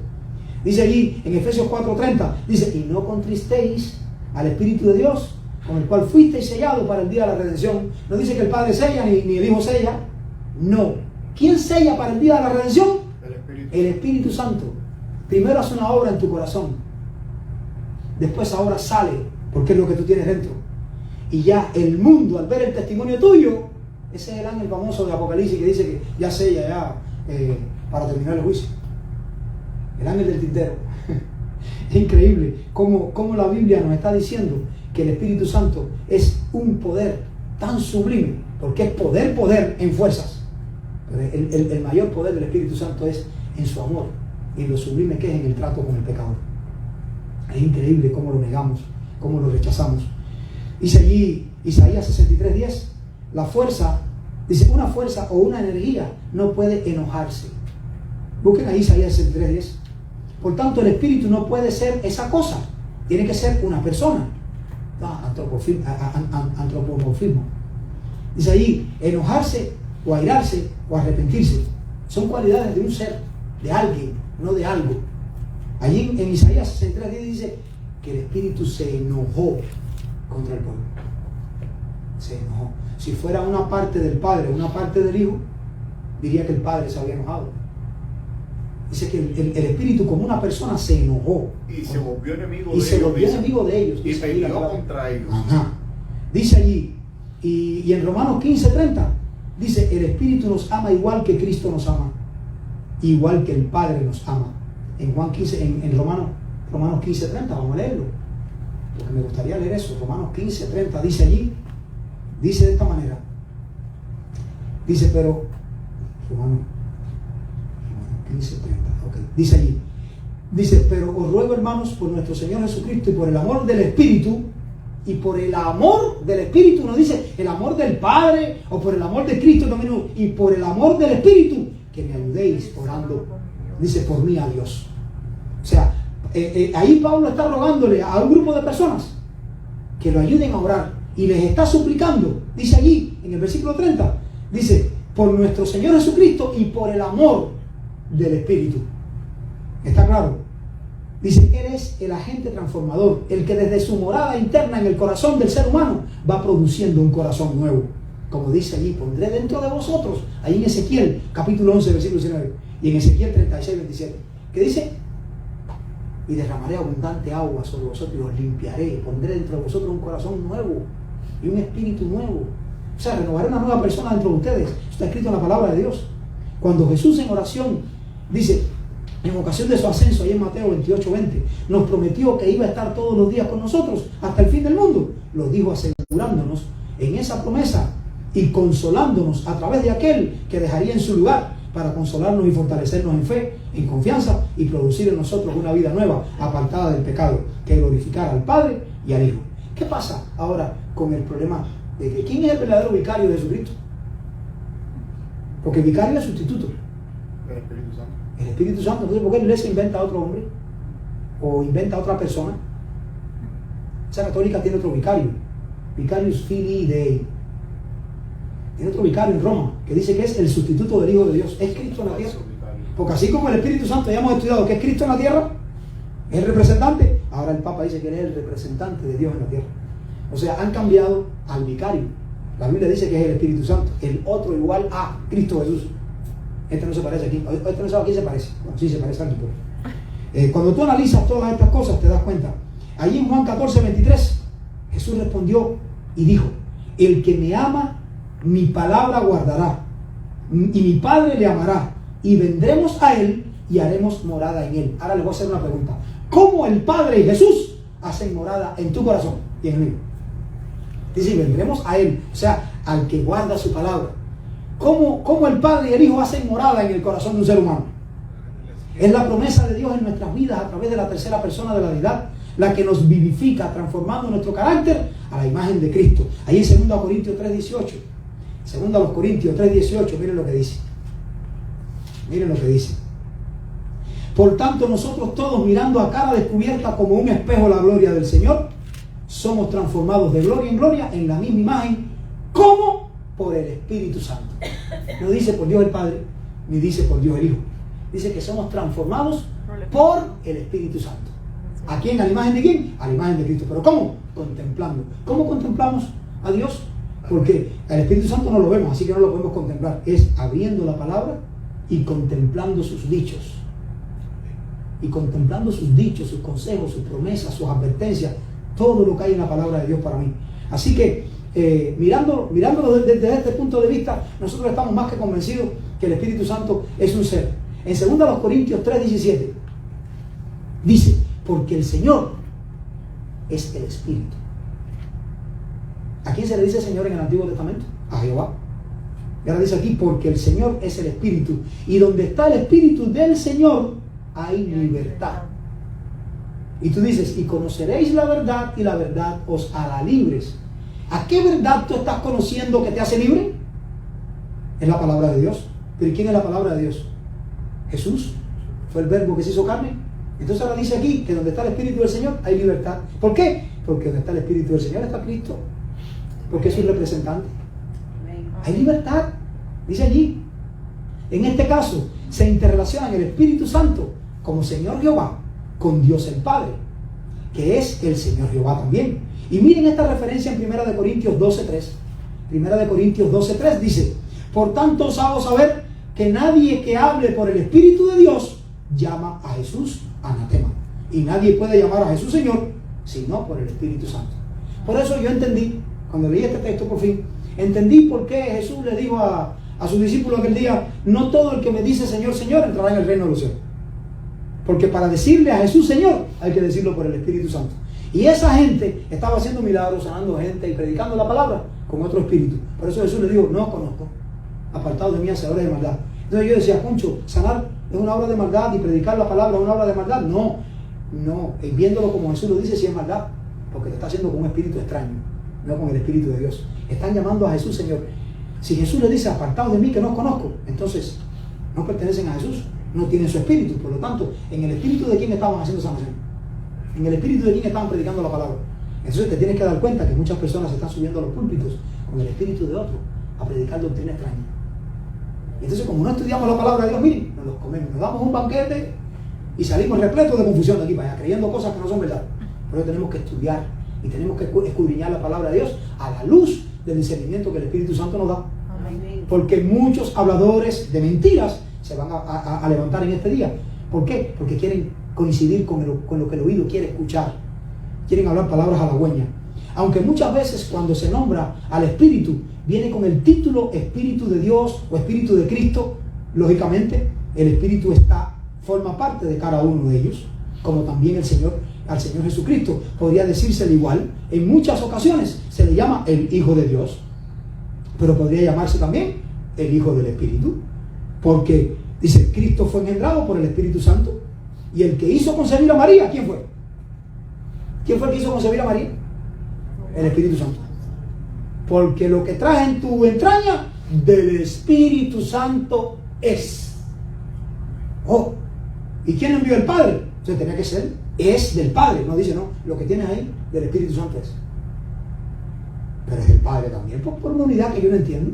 Dice allí en Efesios 4:30, dice, y no contristéis al Espíritu de Dios, con el cual fuisteis sellados para el día de la redención. No dice que el Padre sella ni el Hijo sella. No. ¿Quién sella para el día de la redención? El Espíritu Santo. Primero hace una obra en tu corazón. Después ahora sale, porque es lo que tú tienes dentro. Y ya el mundo, al ver el testimonio tuyo, ese es el ángel famoso de Apocalipsis que dice que ya sella para terminar el juicio. El ángel del tintero. Es increíble cómo la Biblia nos está diciendo que el Espíritu Santo es un poder tan sublime, porque es poder en fuerzas. Pero el mayor poder del Espíritu Santo es en su amor y lo sublime que es en el trato con el pecador. Es increíble cómo lo negamos, cómo lo rechazamos. Dice allí Isaías 63:10, la fuerza, dice, una fuerza o una energía no puede enojarse. Busquen ahí Isaías 63:10. Por tanto, el Espíritu no puede ser esa cosa, tiene que ser una persona. Antropomorfismo. Dice ahí, enojarse o airarse o arrepentirse son cualidades de un ser, de alguien, no de algo. Allí en Isaías 63:10 dice que el Espíritu se enojó contra el pueblo. Se enojó. Si fuera una parte del Padre, una parte del Hijo, diría que el Padre se había enojado. Dice que el Espíritu como una persona se enojó. Y se volvió enemigo de ellos. Y peleó contra ellos. Ajá. Dice allí, y en Romanos 15:30, dice, el Espíritu nos ama igual que Cristo nos ama. Igual que el Padre nos ama. En Juan 15, en Romanos Romanos 15:30, vamos a leerlo, porque me gustaría leer eso. Romanos 15:30 dice allí, dice de esta manera, dice, pero Romanos 15:30, ok, dice allí, dice, pero os ruego, hermanos, por nuestro Señor Jesucristo y por el amor del Espíritu, y por el amor del Espíritu, no dice el amor del Padre o por el amor de Cristo, no, y por el amor del Espíritu, que me ayudéis orando, dice, por mí a Dios. O sea, ahí Pablo está rogándole a un grupo de personas que lo ayuden a orar y les está suplicando, dice allí en el versículo 30, dice, por nuestro Señor Jesucristo y por el amor del Espíritu. ¿Está claro? Dice, Él es el agente transformador, el que desde su morada interna en el corazón del ser humano va produciendo un corazón nuevo. Como dice allí, pondré dentro de vosotros, ahí en Ezequiel, capítulo 11, versículo 19, y en Ezequiel 36, 27, que dice, y derramaré abundante agua sobre vosotros y os limpiaré, pondré dentro de vosotros un corazón nuevo y un espíritu nuevo. O sea, renovaré una nueva persona dentro de ustedes. Está escrito en la palabra de Dios. Cuando Jesús en oración dice, en ocasión de su ascenso, ahí en Mateo 28:20, nos prometió que iba a estar todos los días con nosotros hasta el fin del mundo. Lo dijo asegurándonos en esa promesa y consolándonos a través de aquel que dejaría en su lugar para consolarnos y fortalecernos en fe, en confianza y producir en nosotros una vida nueva, apartada del pecado, que glorificara al Padre y al Hijo. ¿Qué pasa ahora con el problema de que quién es el verdadero vicario de Jesucristo? Porque vicario es sustituto. El Espíritu Santo. El Espíritu Santo. Entonces, ¿por qué la iglesia inventa a otro hombre? ¿O inventa a otra persona? Esa católica tiene otro vicario. Vicarius Filii Dei. Tiene otro vicario en Roma, que dice que es el sustituto del Hijo de Dios. Es Cristo en la tierra. Porque así como el Espíritu Santo ya hemos estudiado que es Cristo en la tierra, es el representante, ahora el Papa dice que él es el representante de Dios en la tierra. O sea, han cambiado al vicario. La Biblia dice que es el Espíritu Santo, el otro igual a Cristo Jesús. Este no se parece aquí, este no sabe a quién se parece. Bueno, sí se parece aquí, pero cuando tú analizas todas estas cosas te das cuenta. Allí en Juan 14:23 Jesús respondió y dijo, el que me ama, mi palabra guardará, y mi Padre le amará, y vendremos a él y haremos morada en él. Ahora les voy a hacer una pregunta. ¿Cómo el Padre y Jesús hacen morada en tu corazón y en el mío? Dice, vendremos a él, o sea, al que guarda su palabra. ¿Cómo el Padre y el Hijo hacen morada en el corazón de un ser humano? Es la promesa de Dios en nuestras vidas a través de la tercera persona de la deidad, la que nos vivifica, transformando nuestro carácter a la imagen de Cristo. Ahí en 2 Corintios 3:18. 2 Corintios 3:18, miren lo que dice. Miren lo que dice. Por tanto, nosotros todos, mirando a cara descubierta como un espejo la gloria del Señor, somos transformados de gloria en gloria en la misma imagen, como por el Espíritu Santo. No dice por Dios el Padre, ni dice por Dios el Hijo. Dice que somos transformados por el Espíritu Santo. ¿A quién? ¿A la imagen de quién? A la imagen de Cristo. ¿Pero cómo? Contemplando. ¿Cómo contemplamos a Dios? Porque al Espíritu Santo no lo vemos, así que no lo podemos contemplar. Es abriendo la palabra y contemplando sus dichos. Y contemplando sus dichos, sus consejos, sus promesas, sus advertencias, todo lo que hay en la palabra de Dios para mí. Así que, mirándolo desde este punto de vista, nosotros estamos más que convencidos que el Espíritu Santo es un ser. En 2 Corintios 3:17 dice, porque el Señor es el Espíritu. ¿A quién se le dice Señor en el Antiguo Testamento? A Jehová. Y ahora dice aquí, porque el Señor es el Espíritu. Y donde está el Espíritu del Señor, hay libertad. Y tú dices, y conoceréis la verdad, y la verdad os hará libres. ¿A qué verdad tú estás conociendo que te hace libre? Es la palabra de Dios. ¿Pero quién es la palabra de Dios? Jesús. Fue el verbo que se hizo carne. Entonces ahora dice aquí que donde está el Espíritu del Señor hay libertad. ¿Por qué? Porque donde está el Espíritu del Señor está Cristo. Porque es su representante. Hay libertad. Dice allí. En este caso se interrelaciona el Espíritu Santo como Señor Jehová con Dios el Padre, que es el Señor Jehová también. Y miren esta referencia en 1 Corintios 12:3. 1 Corintios 12:3 dice, por tanto os hago saber que nadie que hable por el Espíritu de Dios llama a Jesús anatema. Y nadie puede llamar a Jesús Señor sino por el Espíritu Santo. Por eso yo entendí, cuando leí este texto por fin, entendí por qué Jesús le dijo a sus discípulos aquel día, no todo el que me dice Señor, Señor entrará en el reino de los cielos. Porque para decirle a Jesús Señor hay que decirlo por el Espíritu Santo. Y esa gente estaba haciendo milagros, sanando gente y predicando la palabra con otro espíritu. Por eso Jesús le dijo, no os conozco, apartados de mí, hacedores de maldad. Entonces yo decía, Concho, sanar es una obra de maldad y predicar la palabra es una obra de maldad. No, y viéndolo como Jesús lo dice, sí es maldad, porque te está haciendo con un espíritu extraño, no con el Espíritu de Dios. Están llamando a Jesús Señor. Si Jesús le dice, apartados de mí que no os conozco, entonces no pertenecen a Jesús, no tienen su espíritu. Por lo tanto, ¿en el espíritu de quién estaban haciendo sanación? ¿En el espíritu de quién estaban predicando la palabra? Entonces te tienes que dar cuenta que muchas personas están subiendo a los púlpitos con el espíritu de otro a predicar doctrina extraña. Y entonces, como no estudiamos la palabra de Dios, miren, nos los comemos, nos damos un banquete y salimos repletos de confusión de aquí para allá, creyendo cosas que no son verdad. Pero tenemos que estudiar y tenemos que escudriñar la palabra de Dios a la luz del discernimiento que el Espíritu Santo nos da. Amén. Porque muchos habladores de mentiras se van a levantar en este día. ¿Por qué? Porque quieren coincidir con lo que el oído quiere escuchar. Quieren hablar palabras halagüeñas. Aunque muchas veces cuando se nombra al Espíritu, viene con el título Espíritu de Dios o Espíritu de Cristo, lógicamente el Espíritu forma parte de cada uno de ellos, como también al Señor Jesucristo. Podría decírsele igual. En muchas ocasiones se le llama el Hijo de Dios, pero podría llamarse también el Hijo del Espíritu, porque dice, Cristo fue engendrado por el Espíritu Santo, y el que hizo concebir a María, ¿quién fue? ¿Quién fue el que hizo concebir a María? El Espíritu Santo. Porque lo que trae en tu entraña del Espíritu Santo es. Oh, ¿y quién envió? El Padre. Entonces tenía que ser, es del Padre. No dice, no, lo que tienes ahí del Espíritu Santo es. Pero es del Padre también, por una unidad que yo no entiendo.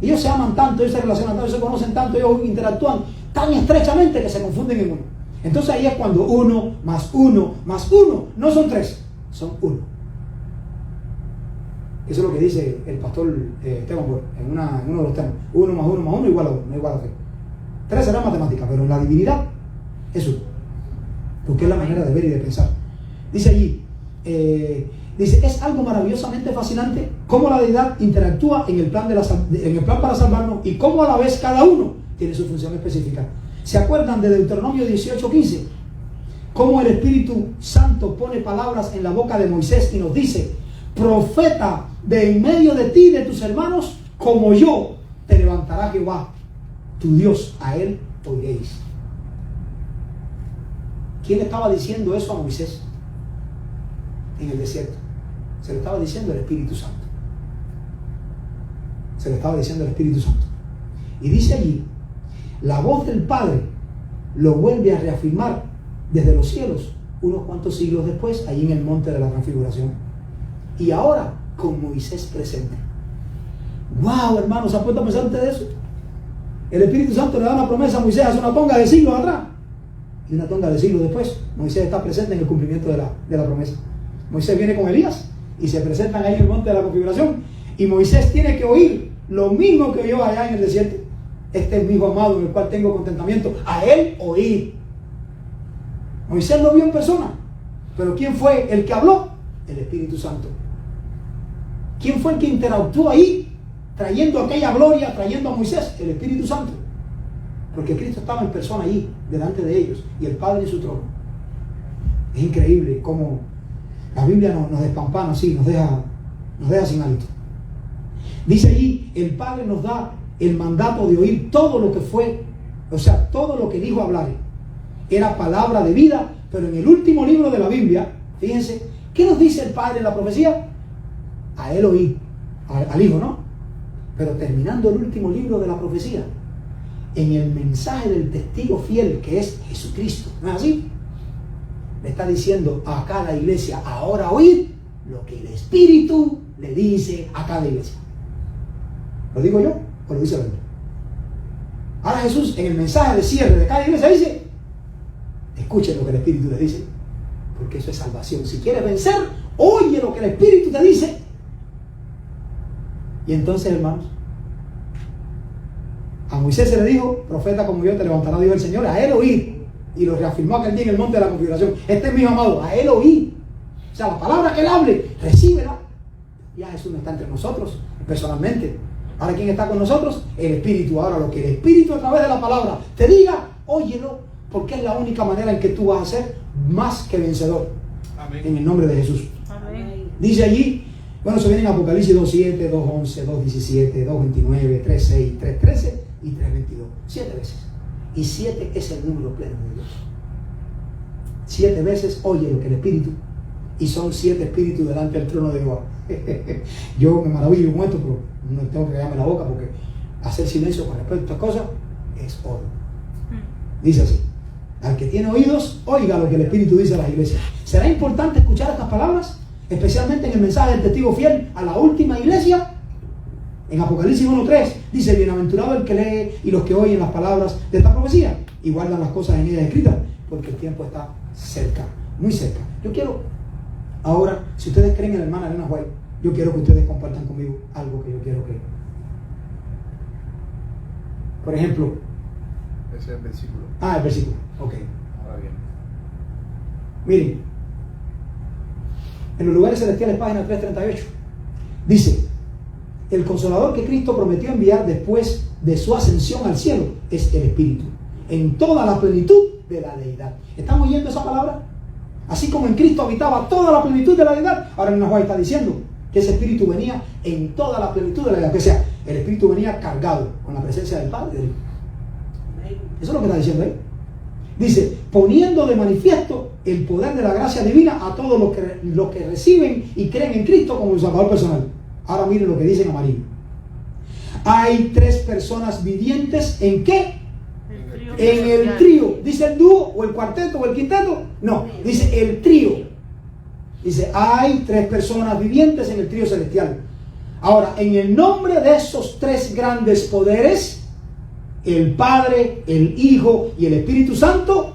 Ellos se aman tanto, ellos se relacionan tanto, ellos se conocen tanto, ellos interactúan tan estrechamente que se confunden en uno. Entonces ahí es cuando 1 más 1 más 1 no son 3, son 1. Eso es lo que dice el pastor Esteban en uno de los temas. 1 más 1 más 1 igual a 1, no igual a 3. 3 será matemática, pero en la divinidad es 1. Porque es la manera de ver y de pensar. Dice allí, dice, es algo maravillosamente fascinante cómo la deidad interactúa en el plan para salvarnos y cómo a la vez cada uno tiene su función específica. ¿Se acuerdan de Deuteronomio 18:15? Cómo el Espíritu Santo pone palabras en la boca de Moisés y nos dice, profeta de en medio de ti y de tus hermanos, como yo, te levantará Jehová, tu Dios, a él oiréis. ¿Quién estaba diciendo eso a Moisés en el desierto? Se lo estaba diciendo el Espíritu Santo. Se lo estaba diciendo el Espíritu Santo. Y dice allí, la voz del Padre lo vuelve a reafirmar desde los cielos unos cuantos siglos después, allí en el monte de la transfiguración. Y ahora con Moisés presente. ¡Wow, hermanos! ¿Se han puesto a pensar ustedes eso? El Espíritu Santo le da una promesa a Moisés hace una tonga de siglos atrás. Y una tonga de siglos después, Moisés está presente en el cumplimiento de la promesa. Moisés viene con Elías y se presentan ahí en el monte de la configuración. Y Moisés tiene que oír lo mismo que oyó allá en el desierto. Este es mi hijo amado en el cual tengo contentamiento. A él oí. Moisés lo vio en persona. Pero ¿quién fue el que habló? El Espíritu Santo. ¿Quién fue el que interactuó ahí? Trayendo aquella gloria, trayendo a Moisés. El Espíritu Santo. Porque Cristo estaba en persona allí, delante de ellos. Y el Padre en su trono. Es increíble cómo la Biblia nos despampana así, nos deja sin hálito. Dice allí, el Padre nos da el mandato de oír todo lo que fue, o sea, todo lo que dijo hablar. Era palabra de vida, pero en el último libro de la Biblia, fíjense, ¿qué nos dice el Padre en la profecía? A él oí, al Hijo, ¿no? Pero terminando el último libro de la profecía, en el mensaje del testigo fiel que es Jesucristo, ¿no es así? Le está diciendo a cada iglesia, ahora oíd lo que el Espíritu le dice a cada iglesia. ¿Lo digo yo o lo dice la Biblia? Ahora Jesús en el mensaje de cierre de cada iglesia dice, escuchen lo que el Espíritu le dice, porque eso es salvación. Si quieres vencer, oye lo que el Espíritu te dice. Y entonces, hermanos, a Moisés se le dijo, profeta como yo te levantará Dios el Señor, a él oí. Y lo reafirmó aquel día en el monte de la configuración. Este es mi hijo amado, a él oí. O sea, la palabra que él hable, recíbela. Ya Jesús no está entre nosotros, personalmente. Ahora, ¿quién está con nosotros? El Espíritu. Ahora, lo que el Espíritu a través de la palabra te diga, óyelo, porque es la única manera en que tú vas a ser más que vencedor. Amén. En el nombre de Jesús. Amén. Dice allí, bueno, se viene en Apocalipsis 2.7, 2.11, 2.17, 2.29, 3.6, 3.13 y 3.22. 7 veces. Y 7 es el número pleno de Dios. 7 veces oye lo que el Espíritu, y son 7 espíritus delante del trono de Jehová. Yo me maravillo con esto, pero no tengo que callarme la boca, porque hacer silencio con respecto a estas cosas es oro. Dice así: al que tiene oídos, oiga lo que el Espíritu dice a las iglesias. ¿Será importante escuchar estas palabras? Especialmente en el mensaje del testigo fiel a la última iglesia. En Apocalipsis 1.3 dice: bienaventurado el que lee y los que oyen las palabras de esta profecía y guardan las cosas en ella escritas, porque el tiempo está cerca, muy cerca. Yo quiero, ahora, si ustedes creen en la hermana Elena White, yo quiero que ustedes compartan conmigo algo que yo quiero que... Por ejemplo... Ese es el versículo. El versículo, ok. Ahora bien. Miren, en los lugares celestiales, página 338, dice: el consolador que Cristo prometió enviar después de su ascensión al cielo es el Espíritu, en toda la plenitud de la deidad. ¿Están oyendo esa palabra? Así como en Cristo habitaba toda la plenitud de la deidad, ahora en Juan está diciendo que ese Espíritu venía en toda la plenitud de la deidad. O sea, el Espíritu venía cargado con la presencia del Padre. Eso es lo que está diciendo ahí. Dice: poniendo de manifiesto el poder de la gracia divina a todos los que reciben y creen en Cristo como su Salvador personal. Ahora miren lo que dice en amarillo. Hay 3 personas vivientes. ¿En qué? En el trío. ¿Dice el dúo o el cuarteto o el quinteto? No, dice el trío. Dice: hay 3 personas vivientes en el trío celestial. Ahora, en el nombre de esos 3 grandes poderes, el Padre, el Hijo y el Espíritu Santo,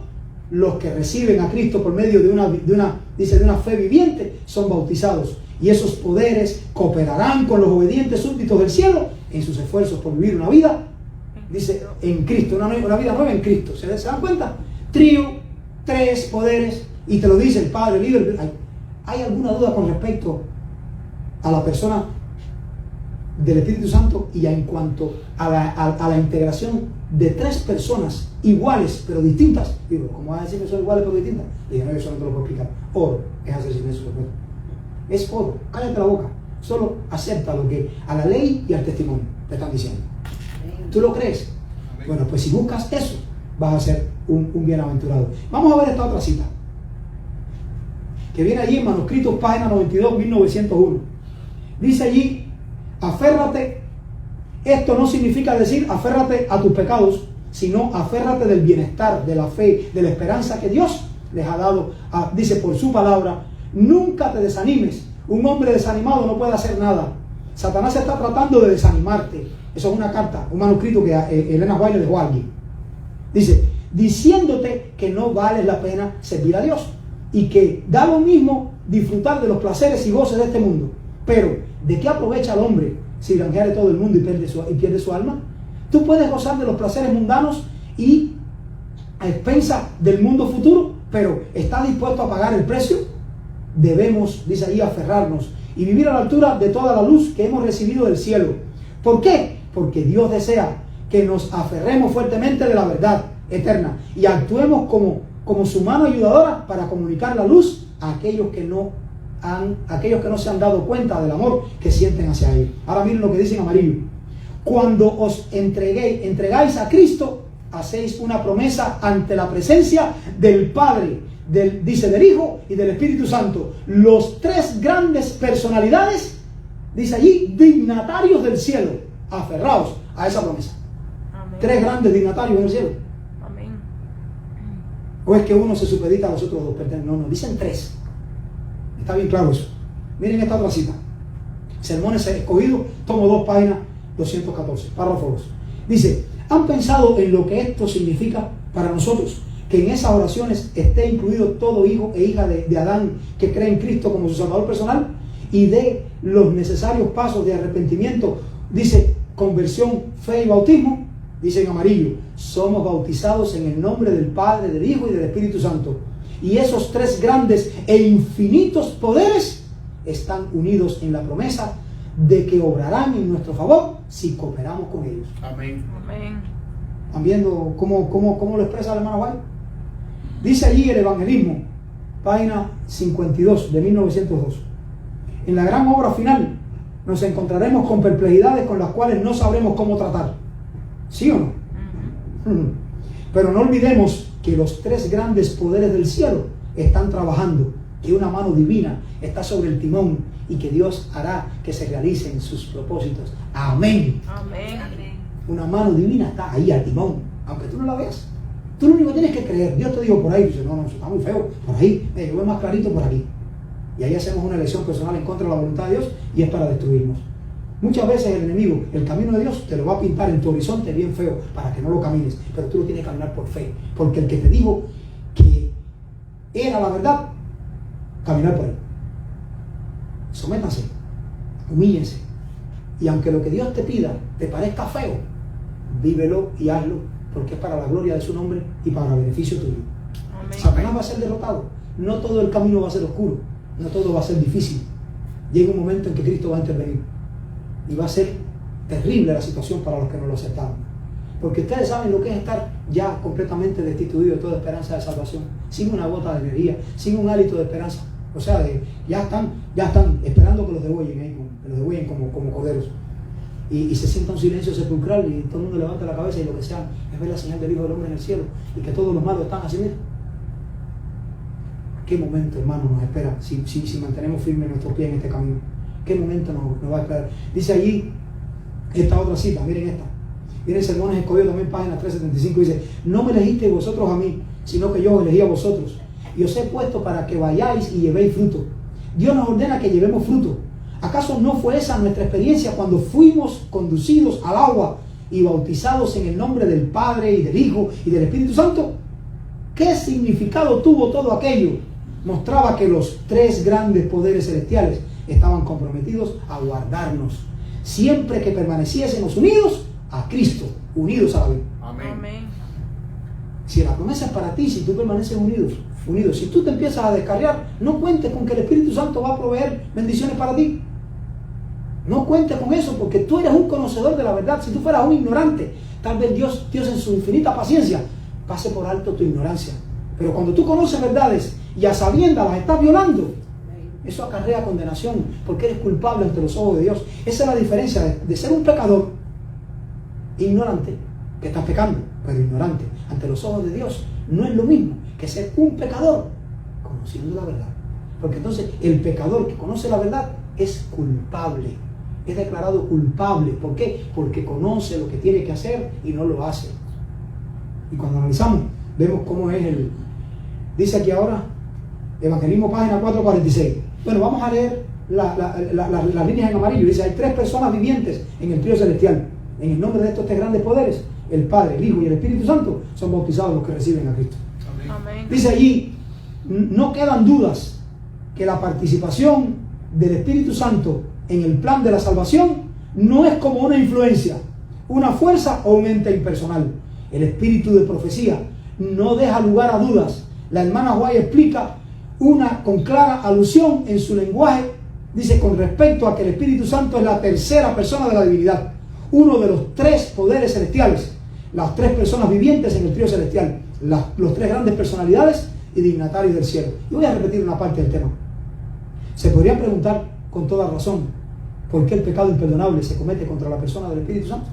los que reciben a Cristo por medio de una fe viviente, son bautizados. Y esos poderes cooperarán con los obedientes súbditos del cielo en sus esfuerzos por vivir una vida, dice, en Cristo, una vida nueva en Cristo. ¿Se dan cuenta? Trío, 3 poderes, y te lo dice el Padre, el Hijo. ¿Hay alguna duda con respecto a la persona del Espíritu Santo y en cuanto a la integración de 3 personas iguales pero distintas? Digo, ¿cómo vas a decir que son iguales pero distintas? Digo, no, eso no te lo puedo explicar. Oro es hacer silencio. Es oro. Cállate la boca. Solo acepta lo que a la ley y al testimonio te están diciendo. ¿Tú lo crees? Bueno, pues si buscas eso, vas a ser un bienaventurado. Vamos a ver esta otra cita que viene allí en manuscritos, página 92, 1901. Dice allí: aférrate. Esto no significa decir aférrate a tus pecados, sino aférrate del bienestar, de la fe, de la esperanza que Dios les ha dado. Dice por su palabra: nunca te desanimes. Un hombre desanimado no puede hacer nada. Satanás está tratando de desanimarte. Eso es una carta, un manuscrito que Elena White le dejó a alguien. Dice: diciéndote que no vale la pena servir a Dios y que da lo mismo disfrutar de los placeres y goces de este mundo. Pero, ¿de qué aprovecha el hombre si granjeare todo el mundo y pierde su alma? Tú puedes gozar de los placeres mundanos y a expensas del mundo futuro, pero ¿estás dispuesto a pagar el precio? Debemos, dice ahí, aferrarnos y vivir a la altura de toda la luz que hemos recibido del cielo. ¿Por qué? Porque Dios desea que nos aferremos fuertemente de la verdad eterna y actuemos como su mano ayudadora para comunicar la luz a aquellos que no se han dado cuenta del amor que sienten hacia Él. Ahora miren lo que dice en amarillo: cuando os entregáis a Cristo, hacéis una promesa ante la presencia del Padre, dice, del Hijo y del Espíritu Santo, los 3 grandes personalidades, dice allí, dignatarios del cielo. Aferraos a esa promesa. Amén. 3 grandes dignatarios en el cielo. Amén. ¿O es que uno se supedita a los otros 2? No, dicen 3. Está bien claro eso. Miren esta otra cita. Sermones Escogidos, tomo 2, página 214, párrafo 2. Dice: ¿han pensado en lo que esto significa para nosotros? Que en esas oraciones esté incluido todo hijo e hija de Adán que cree en Cristo como su Salvador personal y dé los necesarios pasos de arrepentimiento. Dice: conversión, fe y bautismo. Dice en amarillo: somos bautizados en el nombre del Padre, del Hijo y del Espíritu Santo. Y esos 3 grandes e infinitos poderes están unidos en la promesa de que obrarán en nuestro favor si cooperamos con ellos. Amén. Amén. ¿Están viendo cómo lo expresa la hermana White? Dice allí el Evangelismo, página 52 de 1902. En la gran obra final nos encontraremos con perplejidades con las cuales no sabremos cómo tratar. ¿Sí o no? Pero no olvidemos que los tres grandes poderes del cielo están trabajando, que una mano divina está sobre el timón y que Dios hará que se realicen sus propósitos. Amén. Amén. Una mano divina está ahí al timón, aunque tú no la veas. Tú lo único que tienes que creer. Dios te dijo por ahí, dice, no, eso está muy feo, por ahí, yo veo más clarito por aquí. Y ahí hacemos una elección personal en contra de la voluntad de Dios y es para destruirnos. Muchas veces el enemigo, el camino de Dios, te lo va a pintar en tu horizonte bien feo para que no lo camines, pero tú lo tienes que caminar por fe, porque el que te dijo que era la verdad, caminar por él. Sométanse, humíllense, y aunque lo que Dios te pida te parezca feo, vívelo y hazlo, porque es para la gloria de su nombre y para el beneficio tuyo. Amén. Satanás va a ser derrotado. No todo el camino va a ser oscuro, no todo va a ser difícil. Llega un momento en que Cristo va a intervenir y va a ser terrible la situación para los que no lo aceptaron, porque ustedes saben lo que es estar ya completamente destituido de toda esperanza de salvación, sin una gota de energía, sin un hálito de esperanza. O sea, ya están esperando que los degüellen como corderos, y se sienta un silencio sepulcral y todo el mundo levanta la cabeza y lo que sea es ver la señal del Hijo del Hombre en el cielo y que todos los malos están así mismo. ¿Qué momento, hermano, nos espera si mantenemos firmes nuestros pies en este camino? ¿Qué momento nos va a esperar? Dice allí esta otra cita, miren esta. Miren Sermones Escogidos también, página 375, dice: no me elegisteis vosotros a mí, sino que yo os elegí a vosotros, y os he puesto para que vayáis y llevéis fruto. Dios nos ordena que llevemos fruto. ¿Acaso no fue esa nuestra experiencia cuando fuimos conducidos al agua y bautizados en el nombre del Padre y del Hijo y del Espíritu Santo? ¿Qué significado tuvo todo aquello? Mostraba que los tres grandes poderes celestiales estaban comprometidos a guardarnos siempre que permaneciésemos unidos a Cristo, unidos a la vida. Amén. Amén. Si la promesa es para ti, si tú permaneces unidos, si tú te empiezas a descarriar, no cuentes con que el Espíritu Santo va a proveer bendiciones para ti. No cuentes con eso, porque tú eres un conocedor de la verdad. Si tú fueras un ignorante, tal vez Dios en su infinita paciencia pase por alto tu ignorancia. Pero cuando tú conoces verdades y a sabiendas las estás violando, eso acarrea condenación, porque eres culpable ante los ojos de Dios. Esa es la diferencia de ser un pecador ignorante, que estás pecando, pero ignorante ante los ojos de Dios. No es lo mismo que ser un pecador conociendo la verdad, porque entonces el pecador que conoce la verdad es culpable, es declarado culpable. ¿Por qué? Porque conoce lo que tiene que hacer y no lo hace. Y cuando analizamos, vemos cómo es dice aquí ahora Evangelismo, página 446. Bueno, vamos a leer las líneas en amarillo. Dice: hay tres personas vivientes en el trío celestial. En el nombre de estos tres grandes poderes, el Padre, el Hijo y el Espíritu Santo, son bautizados los que reciben a Cristo. Amén. Dice allí: no quedan dudas que la participación del Espíritu Santo en el plan de la salvación no es como una influencia, una fuerza o un ente impersonal. El espíritu de profecía no deja lugar a dudas. La hermana White explica con clara alusión en su lenguaje, dice, con respecto a que el Espíritu Santo es la tercera persona de la divinidad, uno de los tres poderes celestiales, las tres personas vivientes en el trío celestial, los tres grandes personalidades y dignatarios del cielo. Y voy a repetir una parte del tema. Se podría preguntar con toda razón por qué el pecado imperdonable se comete contra la persona del Espíritu Santo.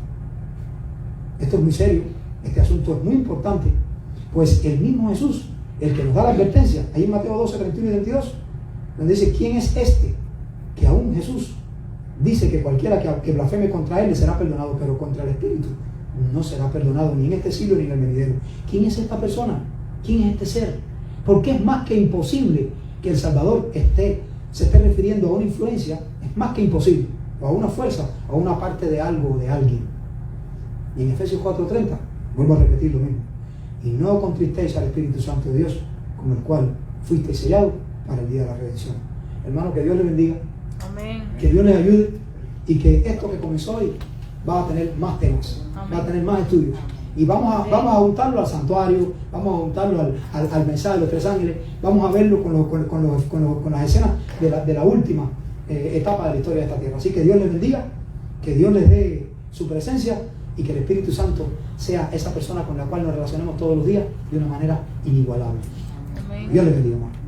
Esto es muy serio, este asunto es muy importante, pues el mismo Jesús, el que nos da la advertencia, ahí en Mateo 12, 31 y 32, donde dice: ¿quién es este que aún Jesús dice que cualquiera que blasfeme contra él le será perdonado, pero contra el Espíritu no será perdonado, ni en este siglo ni en el venidero? ¿Quién es esta persona? ¿Quién es este ser? Porque es más que imposible que el Salvador se esté refiriendo a una influencia, es más que imposible, o a una fuerza, o a una parte de algo o de alguien. Y en Efesios 4:30, vuelvo a repetir lo mismo: y no contristéis al Espíritu Santo de Dios, con el cual fuisteis sellados para el día de la redención. Hermano, que Dios les bendiga. Amén. Que Dios les ayude y que esto que comenzó hoy va a tener más temas, Amén. va a tener más estudios. Y vamos a juntarlo al santuario, vamos a juntarlo al mensaje de los tres ángeles, vamos a verlo con las escenas de la última etapa de la historia de esta tierra. Así que Dios les bendiga, que Dios les dé su presencia y que el Espíritu Santo sea esa persona con la cual nos relacionemos todos los días de una manera inigualable. Dios le bendiga, hermano.